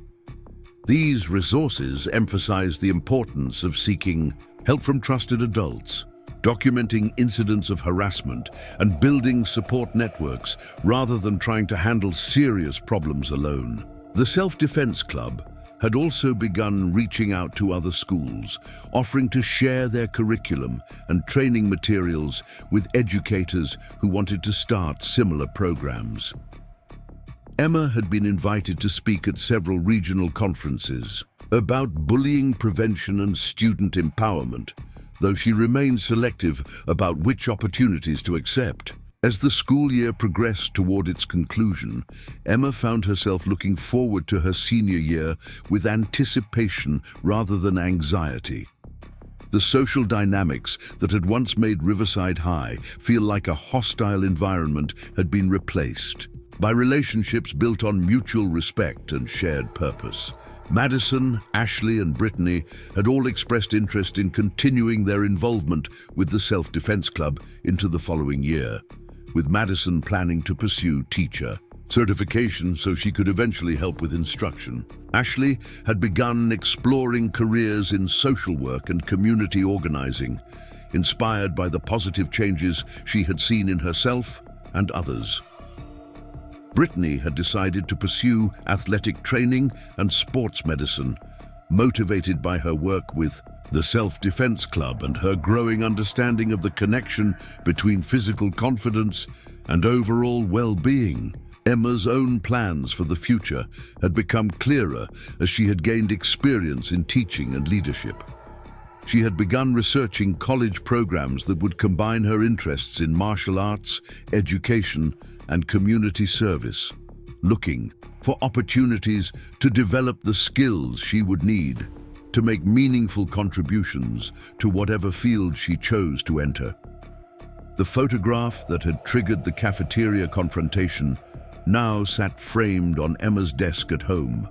These resources emphasized the importance of seeking help from trusted adults, documenting incidents of harassment, and building support networks rather than trying to handle serious problems alone. The Self-Defense Club had also begun reaching out to other schools, offering to share their curriculum and training materials with educators who wanted to start similar programs. Emma had been invited to speak at several regional conferences about bullying prevention and student empowerment, though she remained selective about which opportunities to accept. As the school year progressed toward its conclusion, Emma found herself looking forward to her senior year with anticipation rather than anxiety. The social dynamics that had once made Riverside High feel like a hostile environment had been replaced by relationships built on mutual respect and shared purpose. Madison, Ashley, and Brittany had all expressed interest in continuing their involvement with the Self-Defense Club into the following year, with Madison planning to pursue teacher certification so she could eventually help with instruction. Ashley had begun exploring careers in social work and community organizing, inspired by the positive changes she had seen in herself and others. Brittany had decided to pursue athletic training and sports medicine, motivated by her work with the Self-Defense Club and her growing understanding of the connection between physical confidence and overall well-being. Emma's own plans for the future had become clearer as she had gained experience in teaching and leadership. She had begun researching college programs that would combine her interests in martial arts, education, and community service, looking for opportunities to develop the skills she would need to make meaningful contributions to whatever field she chose to enter. The photograph that had triggered the cafeteria confrontation now sat framed on Emma's desk at home,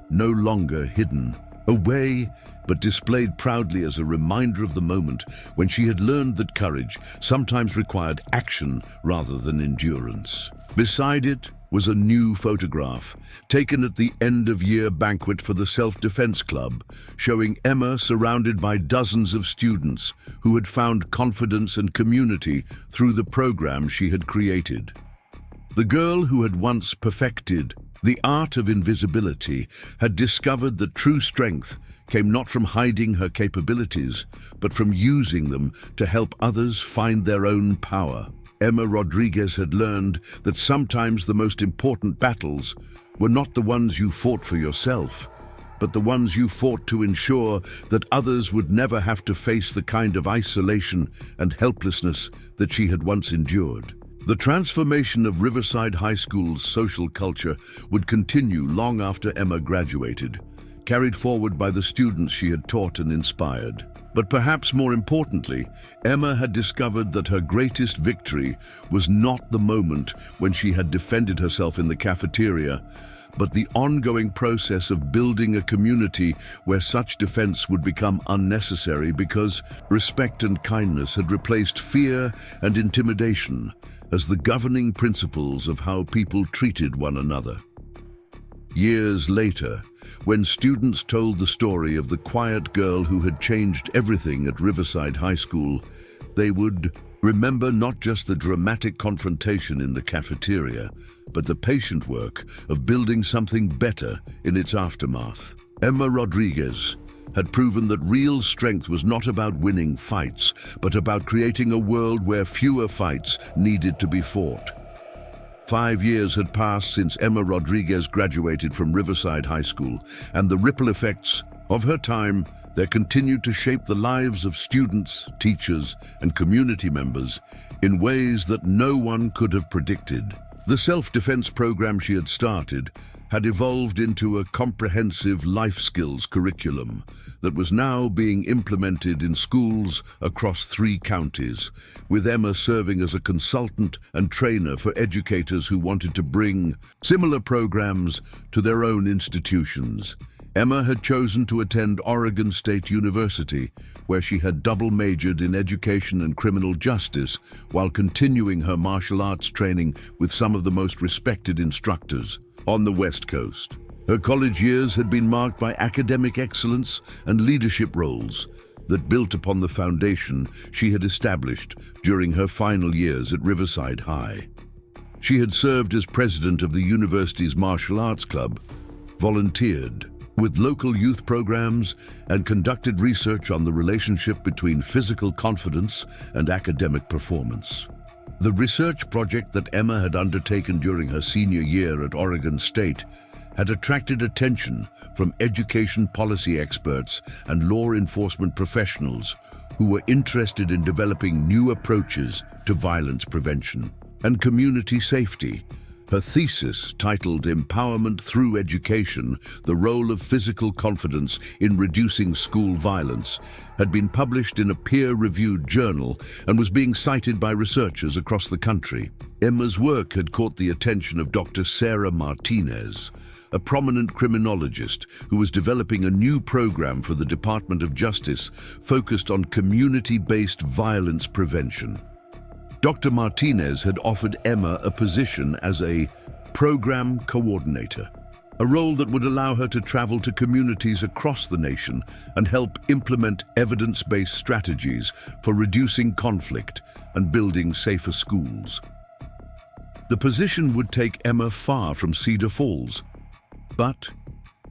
no longer hidden away, but displayed proudly as a reminder of the moment when she had learned that courage sometimes required action rather than endurance. Beside it was a new photograph taken at the end-of-year banquet for the Self-Defense Club, showing Emma surrounded by dozens of students who had found confidence and community through the program she had created. The girl who had once perfected the art of invisibility had discovered that true strength came not from hiding her capabilities, but from using them to help others find their own power. Emma Rodriguez had learned that sometimes the most important battles were not the ones you fought for yourself, but the ones you fought to ensure that others would never have to face the kind of isolation and helplessness that she had once endured. The transformation of Riverside High School's social culture would continue long after Emma graduated, carried forward by the students she had taught and inspired. But perhaps more importantly, Emma had discovered that her greatest victory was not the moment when she had defended herself in the cafeteria, but the ongoing process of building a community where such defense would become unnecessary because respect and kindness had replaced fear and intimidation as the governing principles of how people treated one another. Years later, when students told the story of the quiet girl who had changed everything at Riverside High School, they would remember not just the dramatic confrontation in the cafeteria, but the patient work of building something better in its aftermath. Emma Rodriguez had proven that real strength was not about winning fights, but about creating a world where fewer fights needed to be fought. 5 years had passed since Emma Rodriguez graduated from Riverside High School, and the ripple effects of her time there continued to shape the lives of students, teachers, and community members in ways that no one could have predicted. The self-defense program she had started had evolved into a comprehensive life skills curriculum that was now being implemented in schools across 3 counties, with Emma serving as a consultant and trainer for educators who wanted to bring similar programs to their own institutions. Emma had chosen to attend Oregon State University, where she had double majored in education and criminal justice while continuing her martial arts training with some of the most respected instructors on the West Coast. Her college years had been marked by academic excellence and leadership roles that built upon the foundation she had established during her final years at Riverside High. She had served as president of the university's martial arts club, volunteered with local youth programs, and conducted research on the relationship between physical confidence and academic performance. The research project that Emma had undertaken during her senior year at Oregon State had attracted attention from education policy experts and law enforcement professionals who were interested in developing new approaches to violence prevention and community safety. Her thesis, titled Empowerment Through Education: The Role of Physical Confidence in Reducing School Violence, had been published in a peer-reviewed journal and was being cited by researchers across the country. Emma's work had caught the attention of Dr. Sarah Martinez, a prominent criminologist who was developing a new program for the Department of Justice focused on community-based violence prevention. Dr. Martinez had offered Emma a position as a program coordinator, a role that would allow her to travel to communities across the nation and help implement evidence-based strategies for reducing conflict and building safer schools. The position would take Emma far from Cedar Falls, but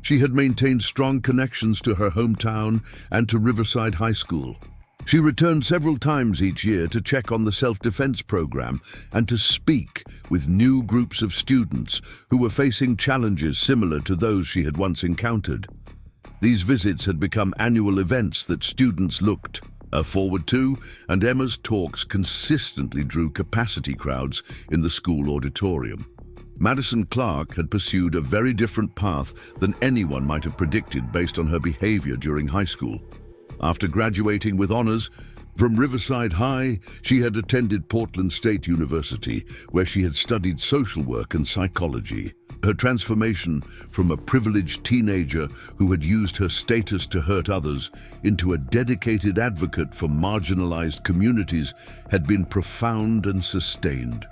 she had maintained strong connections to her hometown and to Riverside High School. She returned several times each year to check on the self-defense program and to speak with new groups of students who were facing challenges similar to those she had once encountered. These visits had become annual events that students looked forward to, and Emma's talks consistently drew capacity crowds in the school auditorium. Madison Clark had pursued a very different path than anyone might have predicted based on her behavior during high school. After graduating with honors from Riverside High, she had attended Portland State University, where she had studied social work and psychology. Her transformation from a privileged teenager who had used her status to hurt others into a dedicated advocate for marginalized communities had been profound and sustained.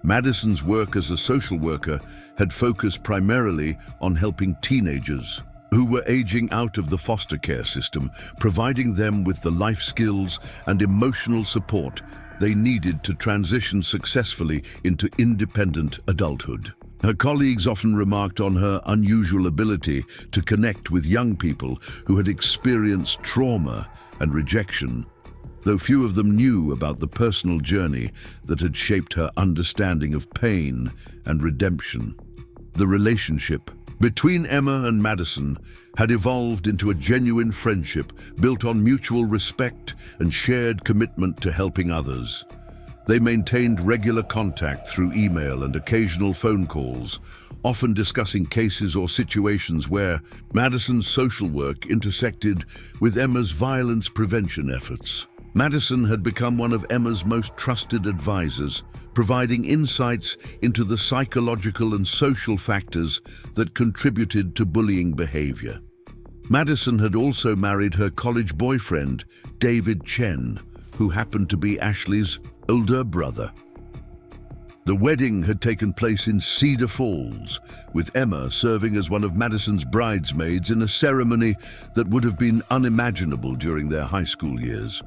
Madison's work as a social worker had focused primarily on helping teenagers who were aging out of the foster care system, providing them with the life skills and emotional support they needed to transition successfully into independent adulthood. Her colleagues often remarked on her unusual ability to connect with young people who had experienced trauma and rejection, though few of them knew about the personal journey that had shaped her understanding of pain and redemption. The relationship between Emma and Madison had evolved into a genuine friendship built on mutual respect and shared commitment to helping others. They maintained regular contact through email and occasional phone calls, often discussing cases or situations where Madison's social work intersected with Emma's violence prevention efforts. Madison had become one of Emma's most trusted advisors, providing insights into the psychological and social factors that contributed to bullying behavior. Madison had also married her college boyfriend, David Chen, who happened to be Ashley's older brother. The wedding had taken place in Cedar Falls, with Emma serving as one of Madison's bridesmaids in a ceremony that would have been unimaginable during their high school years.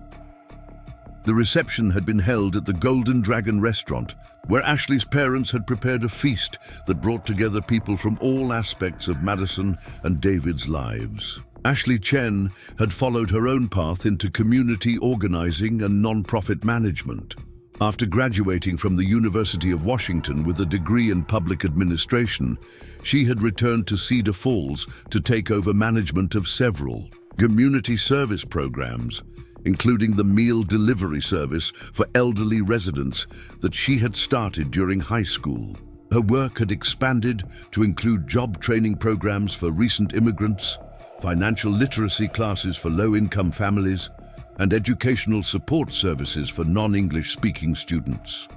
The reception had been held at the Golden Dragon restaurant, where Ashley's parents had prepared a feast that brought together people from all aspects of Madison and David's lives. Ashley Chen had followed her own path into community organizing and nonprofit management. After graduating from the University of Washington with a degree in public administration, she had returned to Cedar Falls to take over management of several community service programs, including the meal delivery service for elderly residents that she had started during high school. Her work had expanded to include job training programs for recent immigrants, financial literacy classes for low-income families, and educational support services for non-English speaking students.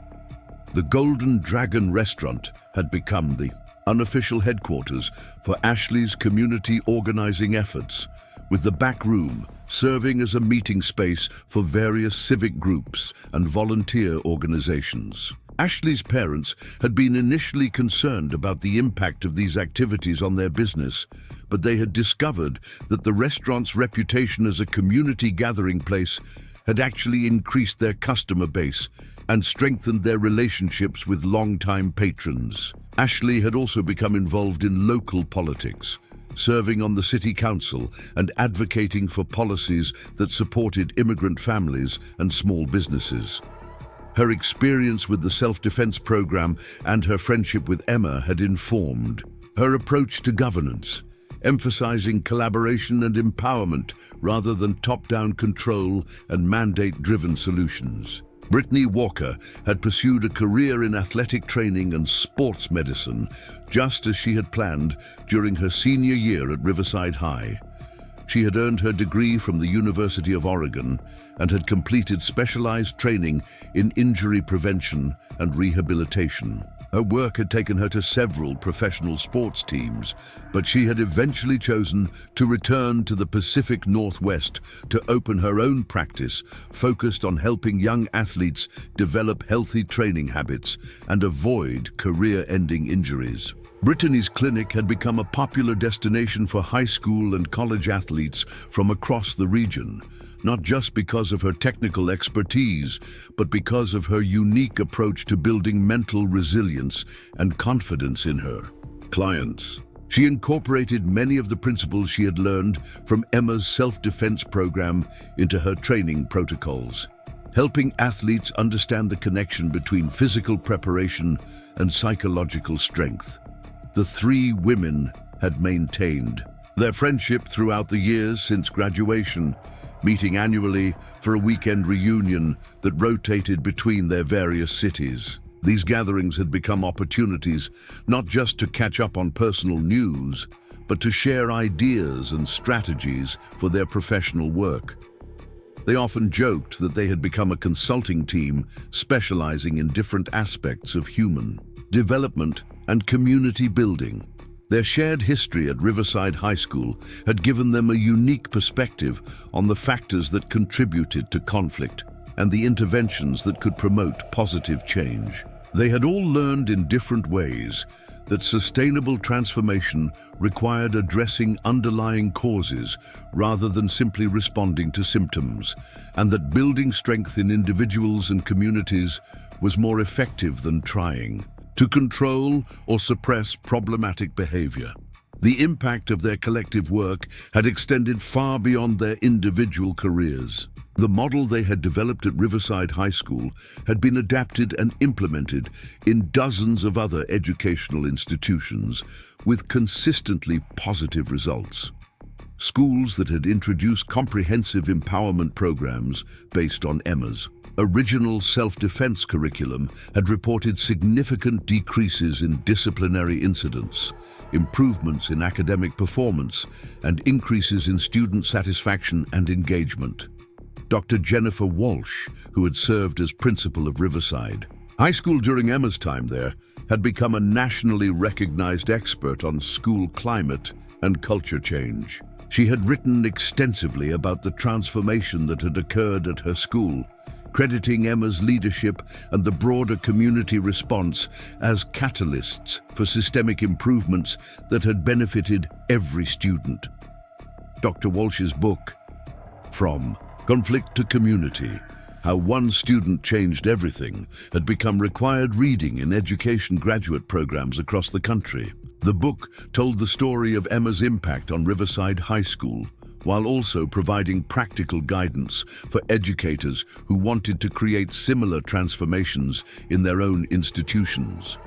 The Golden Dragon restaurant had become the unofficial headquarters for Ashley's community organizing efforts, with the back room serving as a meeting space for various civic groups and volunteer organizations. Ashley's parents had been initially concerned about the impact of these activities on their business, but they had discovered that the restaurant's reputation as a community gathering place had actually increased their customer base and strengthened their relationships with longtime patrons. Ashley had also become involved in local politics, serving on the city council and advocating for policies that supported immigrant families and small businesses. Her experience with the self-defense program and her friendship with Emma had informed her approach to governance, emphasizing collaboration and empowerment rather than top-down control and mandate-driven solutions. Brittany Walker had pursued a career in athletic training and sports medicine, just as she had planned during her senior year at Riverside High. She had earned her degree from the University of Oregon and had completed specialized training in injury prevention and rehabilitation. Her work had taken her to several professional sports teams, but she had eventually chosen to return to the Pacific Northwest to open her own practice focused on helping young athletes develop healthy training habits and avoid career-ending injuries. Brittany's clinic had become a popular destination for high school and college athletes from across the region, not just because of her technical expertise, but because of her unique approach to building mental resilience and confidence in her clients. She incorporated many of the principles she had learned from Emma's self-defense program into her training protocols, helping athletes understand the connection between physical preparation and psychological strength. The three women had maintained their friendship throughout the years since graduation, meeting annually for a weekend reunion that rotated between their various cities. These gatherings had become opportunities not just to catch up on personal news, but to share ideas and strategies for their professional work. They often joked that they had become a consulting team specializing in different aspects of human development and community building. Their shared history at Riverside High School had given them a unique perspective on the factors that contributed to conflict and the interventions that could promote positive change. They had all learned in different ways that sustainable transformation required addressing underlying causes rather than simply responding to symptoms, and that building strength in individuals and communities was more effective than trying to control or suppress problematic behavior. The impact of their collective work had extended far beyond their individual careers. The model they had developed at Riverside High School had been adapted and implemented in dozens of other educational institutions with consistently positive results. Schools that had introduced comprehensive empowerment programs based on Emma's original self-defense curriculum had reported significant decreases in disciplinary incidents, improvements in academic performance, and increases in student satisfaction and engagement. Dr. Jennifer Walsh, who had served as principal of Riverside High School during Emma's time there, had become a nationally recognized expert on school climate and culture change. She had written extensively about the transformation that had occurred at her school, crediting Emma's leadership and the broader community response as catalysts for systemic improvements that had benefited every student. Dr. Walsh's book, From Conflict to Community: How One Student Changed Everything, had become required reading in education graduate programs across the country. The book told the story of Emma's impact on Riverside High School, while also providing practical guidance for educators who wanted to create similar transformations in their own institutions.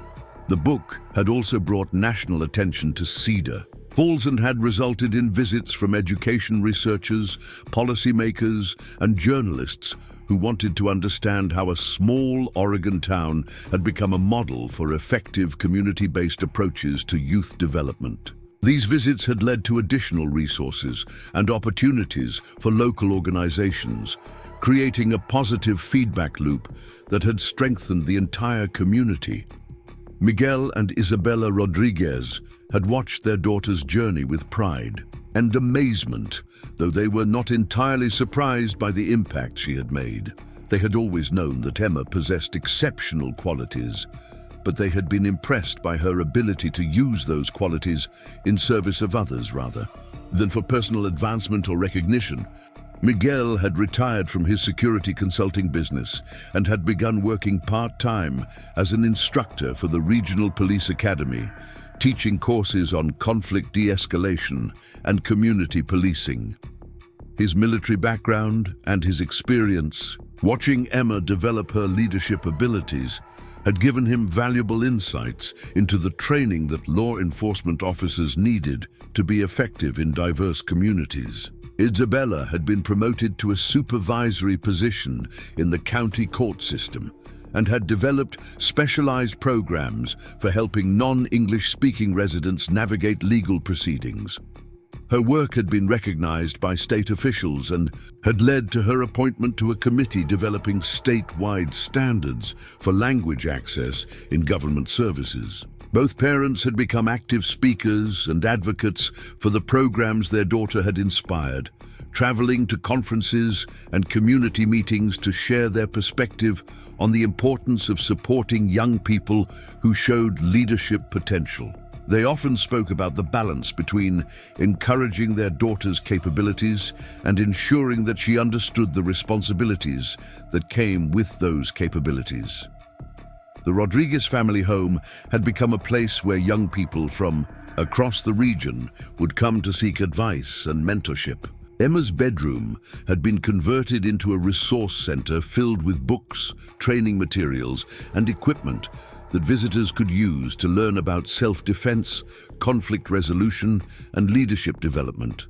The book had also brought national attention to Cedar Falls had resulted in visits from education researchers, policymakers, and journalists who wanted to understand how a small Oregon town had become a model for effective community-based approaches to youth development. These visits had led to additional resources and opportunities for local organizations, creating a positive feedback loop that had strengthened the entire community. Miguel and Isabella Rodriguez had watched their daughter's journey with pride and amazement, though they were not entirely surprised by the impact she had made. They had always known that Emma possessed exceptional qualities, but they had been impressed by her ability to use those qualities in service of others rather than for personal advancement or recognition. Miguel had retired from his security consulting business and had begun working part-time as an instructor for the Regional Police Academy, teaching courses on conflict de-escalation and community policing. His military background and his experience watching Emma develop her leadership abilities had given him valuable insights into the training that law enforcement officers needed to be effective in diverse communities. Isabella had been promoted to a supervisory position in the county court system and had developed specialized programs for helping non-English speaking residents navigate legal proceedings. Her work had been recognized by state officials and had led to her appointment to a committee developing statewide standards for language access in government services. Both parents had become active speakers and advocates for the programs their daughter had inspired, traveling to conferences and community meetings to share their perspective on the importance of supporting young people who showed leadership potential. They often spoke about the balance between encouraging their daughter's capabilities and ensuring that she understood the responsibilities that came with those capabilities. The Rodriguez family home had become a place where young people from across the region would come to seek advice and mentorship. Emma's bedroom had been converted into a resource center filled with books, training materials, and equipment that visitors could use to learn about self-defense, conflict resolution, and leadership development.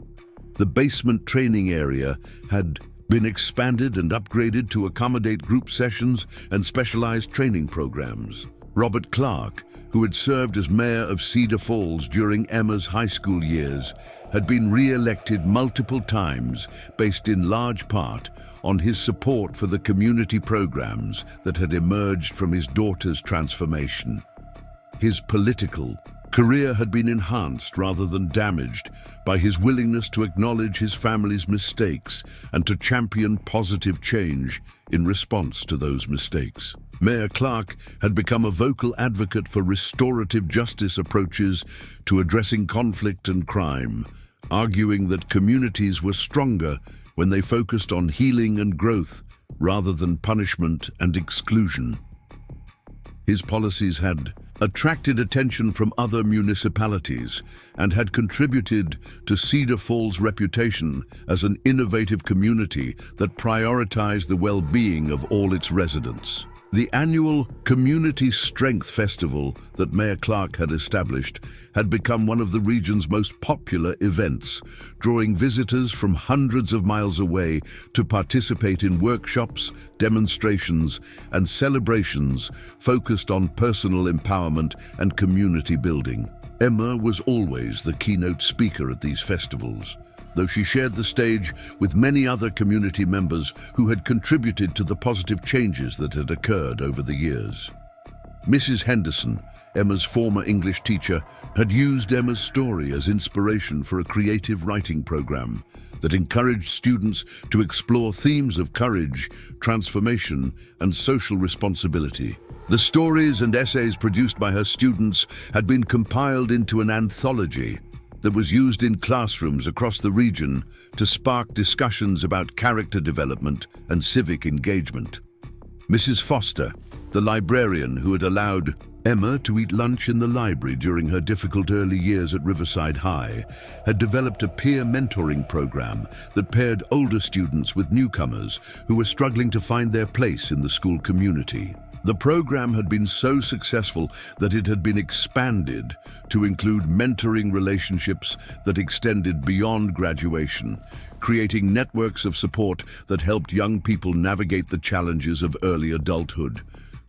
The basement training area had been expanded and upgraded to accommodate group sessions and specialized training programs. Robert Clark, who had served as mayor of Cedar Falls during Emma's high school years, had been re-elected multiple times based in large part on his support for the community programs that had emerged from his daughter's transformation. His political career had been enhanced rather than damaged by his willingness to acknowledge his family's mistakes and to champion positive change in response to those mistakes. Mayor Clark had become a vocal advocate for restorative justice approaches to addressing conflict and crime, arguing that communities were stronger when they focused on healing and growth rather than punishment and exclusion. His policies had attracted attention from other municipalities and had contributed to Cedar Falls' reputation as an innovative community that prioritized the well-being of all its residents. The annual Community Strength Festival that Mayor Clark had established had become one of the region's most popular events, drawing visitors from hundreds of miles away to participate in workshops, demonstrations, and celebrations focused on personal empowerment and community building. Emma was always the keynote speaker at these festivals, though she shared the stage with many other community members who had contributed to the positive changes that had occurred over the years. Mrs. Henderson, Emma's former English teacher, had used Emma's story as inspiration for a creative writing program that encouraged students to explore themes of courage, transformation, and social responsibility. The stories and essays produced by her students had been compiled into an anthology that was used in classrooms across the region to spark discussions about character development and civic engagement. Mrs. Foster, the librarian who had allowed Emma to eat lunch in the library during her difficult early years at Riverside High, had developed a peer mentoring program that paired older students with newcomers who were struggling to find their place in the school community. The program had been so successful that it had been expanded to include mentoring relationships that extended beyond graduation, creating networks of support that helped young people navigate the challenges of early adulthood.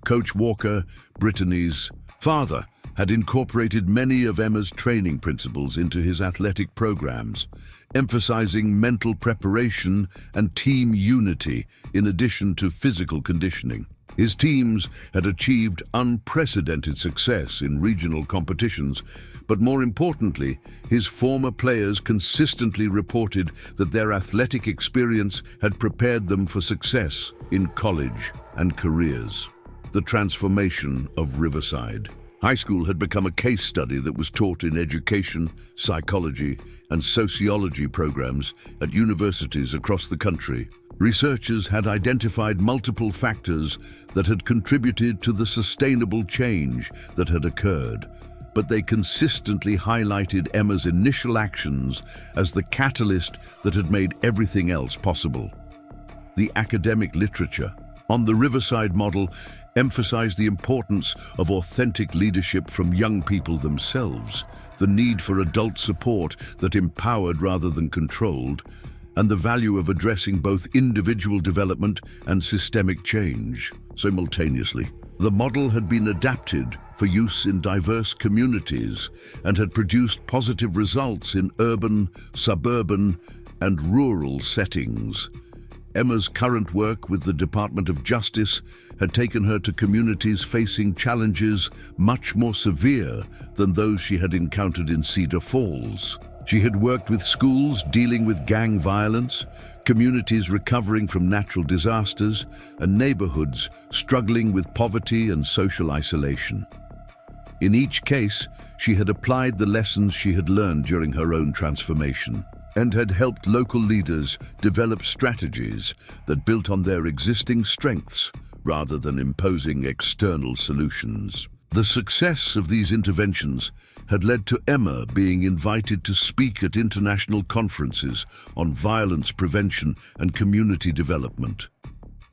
Coach Walker, Brittany's father, had incorporated many of Emma's training principles into his athletic programs, emphasizing mental preparation and team unity in addition to physical conditioning. His teams had achieved unprecedented success in regional competitions, but more importantly, his former players consistently reported that their athletic experience had prepared them for success in college and careers. The transformation of Riverside High School had become a case study that was taught in education, psychology, and sociology programs at universities across the country. Researchers had identified multiple factors that had contributed to the sustainable change that had occurred, but they consistently highlighted Emma's initial actions as the catalyst that had made everything else possible. The academic literature on the Riverside model emphasized the importance of authentic leadership from young people themselves, the need for adult support that empowered rather than controlled, and the value of addressing both individual development and systemic change simultaneously. The model had been adapted for use in diverse communities and had produced positive results in urban, suburban, and rural settings. Emma's current work with the Department of Justice had taken her to communities facing challenges much more severe than those she had encountered in Cedar Falls. She had worked with schools dealing with gang violence, communities recovering from natural disasters, and neighborhoods struggling with poverty and social isolation. In each case, she had applied the lessons she had learned during her own transformation and had helped local leaders develop strategies that built on their existing strengths rather than imposing external solutions. The success of these interventions had led to Emma being invited to speak at international conferences on violence prevention and community development.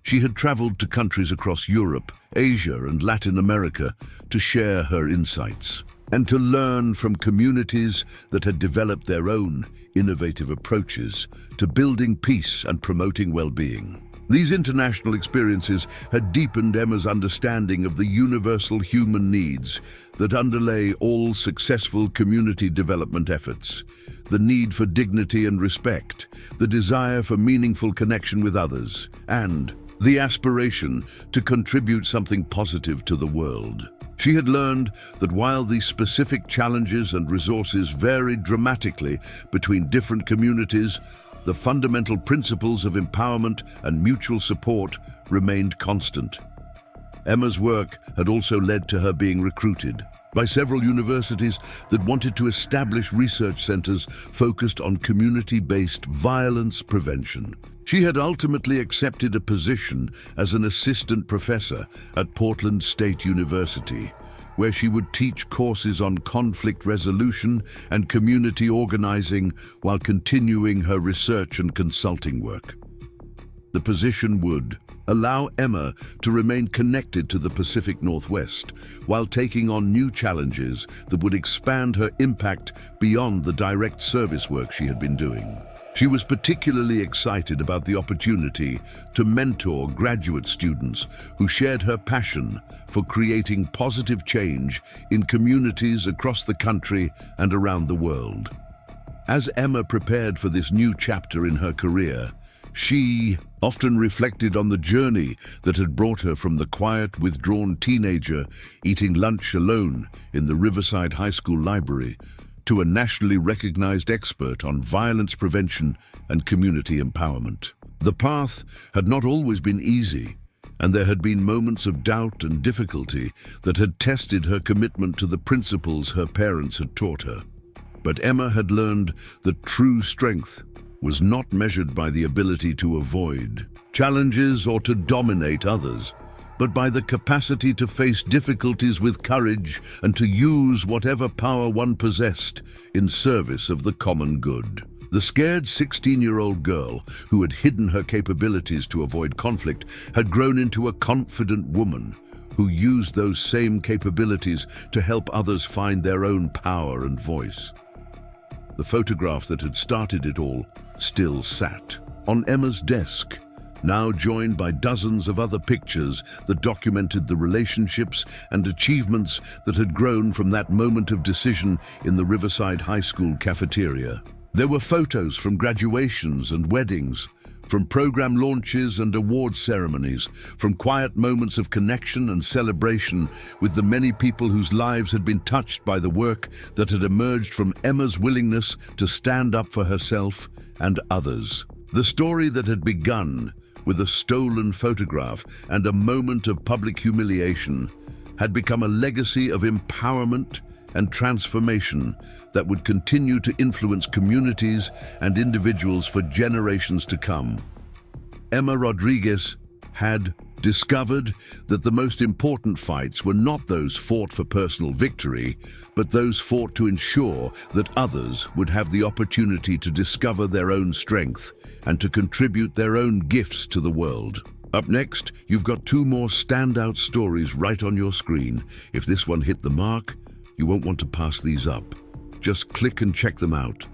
She had traveled to countries across Europe, Asia, and Latin America to share her insights and to learn from communities that had developed their own innovative approaches to building peace and promoting well-being. These international experiences had deepened Emma's understanding of the universal human needs that underlay all successful community development efforts: the need for dignity and respect, the desire for meaningful connection with others, and the aspiration to contribute something positive to the world. She had learned that while these specific challenges and resources varied dramatically between different communities, the fundamental principles of empowerment and mutual support remained constant. Emma's work had also led to her being recruited by several universities that wanted to establish research centers focused on community-based violence prevention. She had ultimately accepted a position as an assistant professor at Portland State University, where she would teach courses on conflict resolution and community organizing while continuing her research and consulting work. The position would allow Emma to remain connected to the Pacific Northwest while taking on new challenges that would expand her impact beyond the direct service work she had been doing. She was particularly excited about the opportunity to mentor graduate students who shared her passion for creating positive change in communities across the country and around the world. As Emma prepared for this new chapter in her career, she often reflected on the journey that had brought her from the quiet, withdrawn teenager eating lunch alone in the Riverside High School library to a nationally recognized expert on violence prevention and community empowerment. The path had not always been easy, and there had been moments of doubt and difficulty that had tested her commitment to the principles her parents had taught her. But Emma had learned that true strength was not measured by the ability to avoid challenges or to dominate others, but by the capacity to face difficulties with courage and to use whatever power one possessed in service of the common good. The scared 16-year-old girl who had hidden her capabilities to avoid conflict had grown into a confident woman who used those same capabilities to help others find their own power and voice. The photograph that had started it all still sat on Emma's desk, now joined by dozens of other pictures that documented the relationships and achievements that had grown from that moment of decision in the Riverside High School cafeteria. There were photos from graduations and weddings, from program launches and award ceremonies, from quiet moments of connection and celebration with the many people whose lives had been touched by the work that had emerged from Emma's willingness to stand up for herself and others. The story that had begun with a stolen photograph and a moment of public humiliation had become a legacy of empowerment and transformation that would continue to influence communities and individuals for generations to come. Emma Rodriguez had discovered that the most important fights were not those fought for personal victory, but those fought to ensure that others would have the opportunity to discover their own strength and to contribute their own gifts to the world. Up next, you've got two more standout stories right on your screen. If this one hit the mark, you won't want to pass these up. Just click and check them out.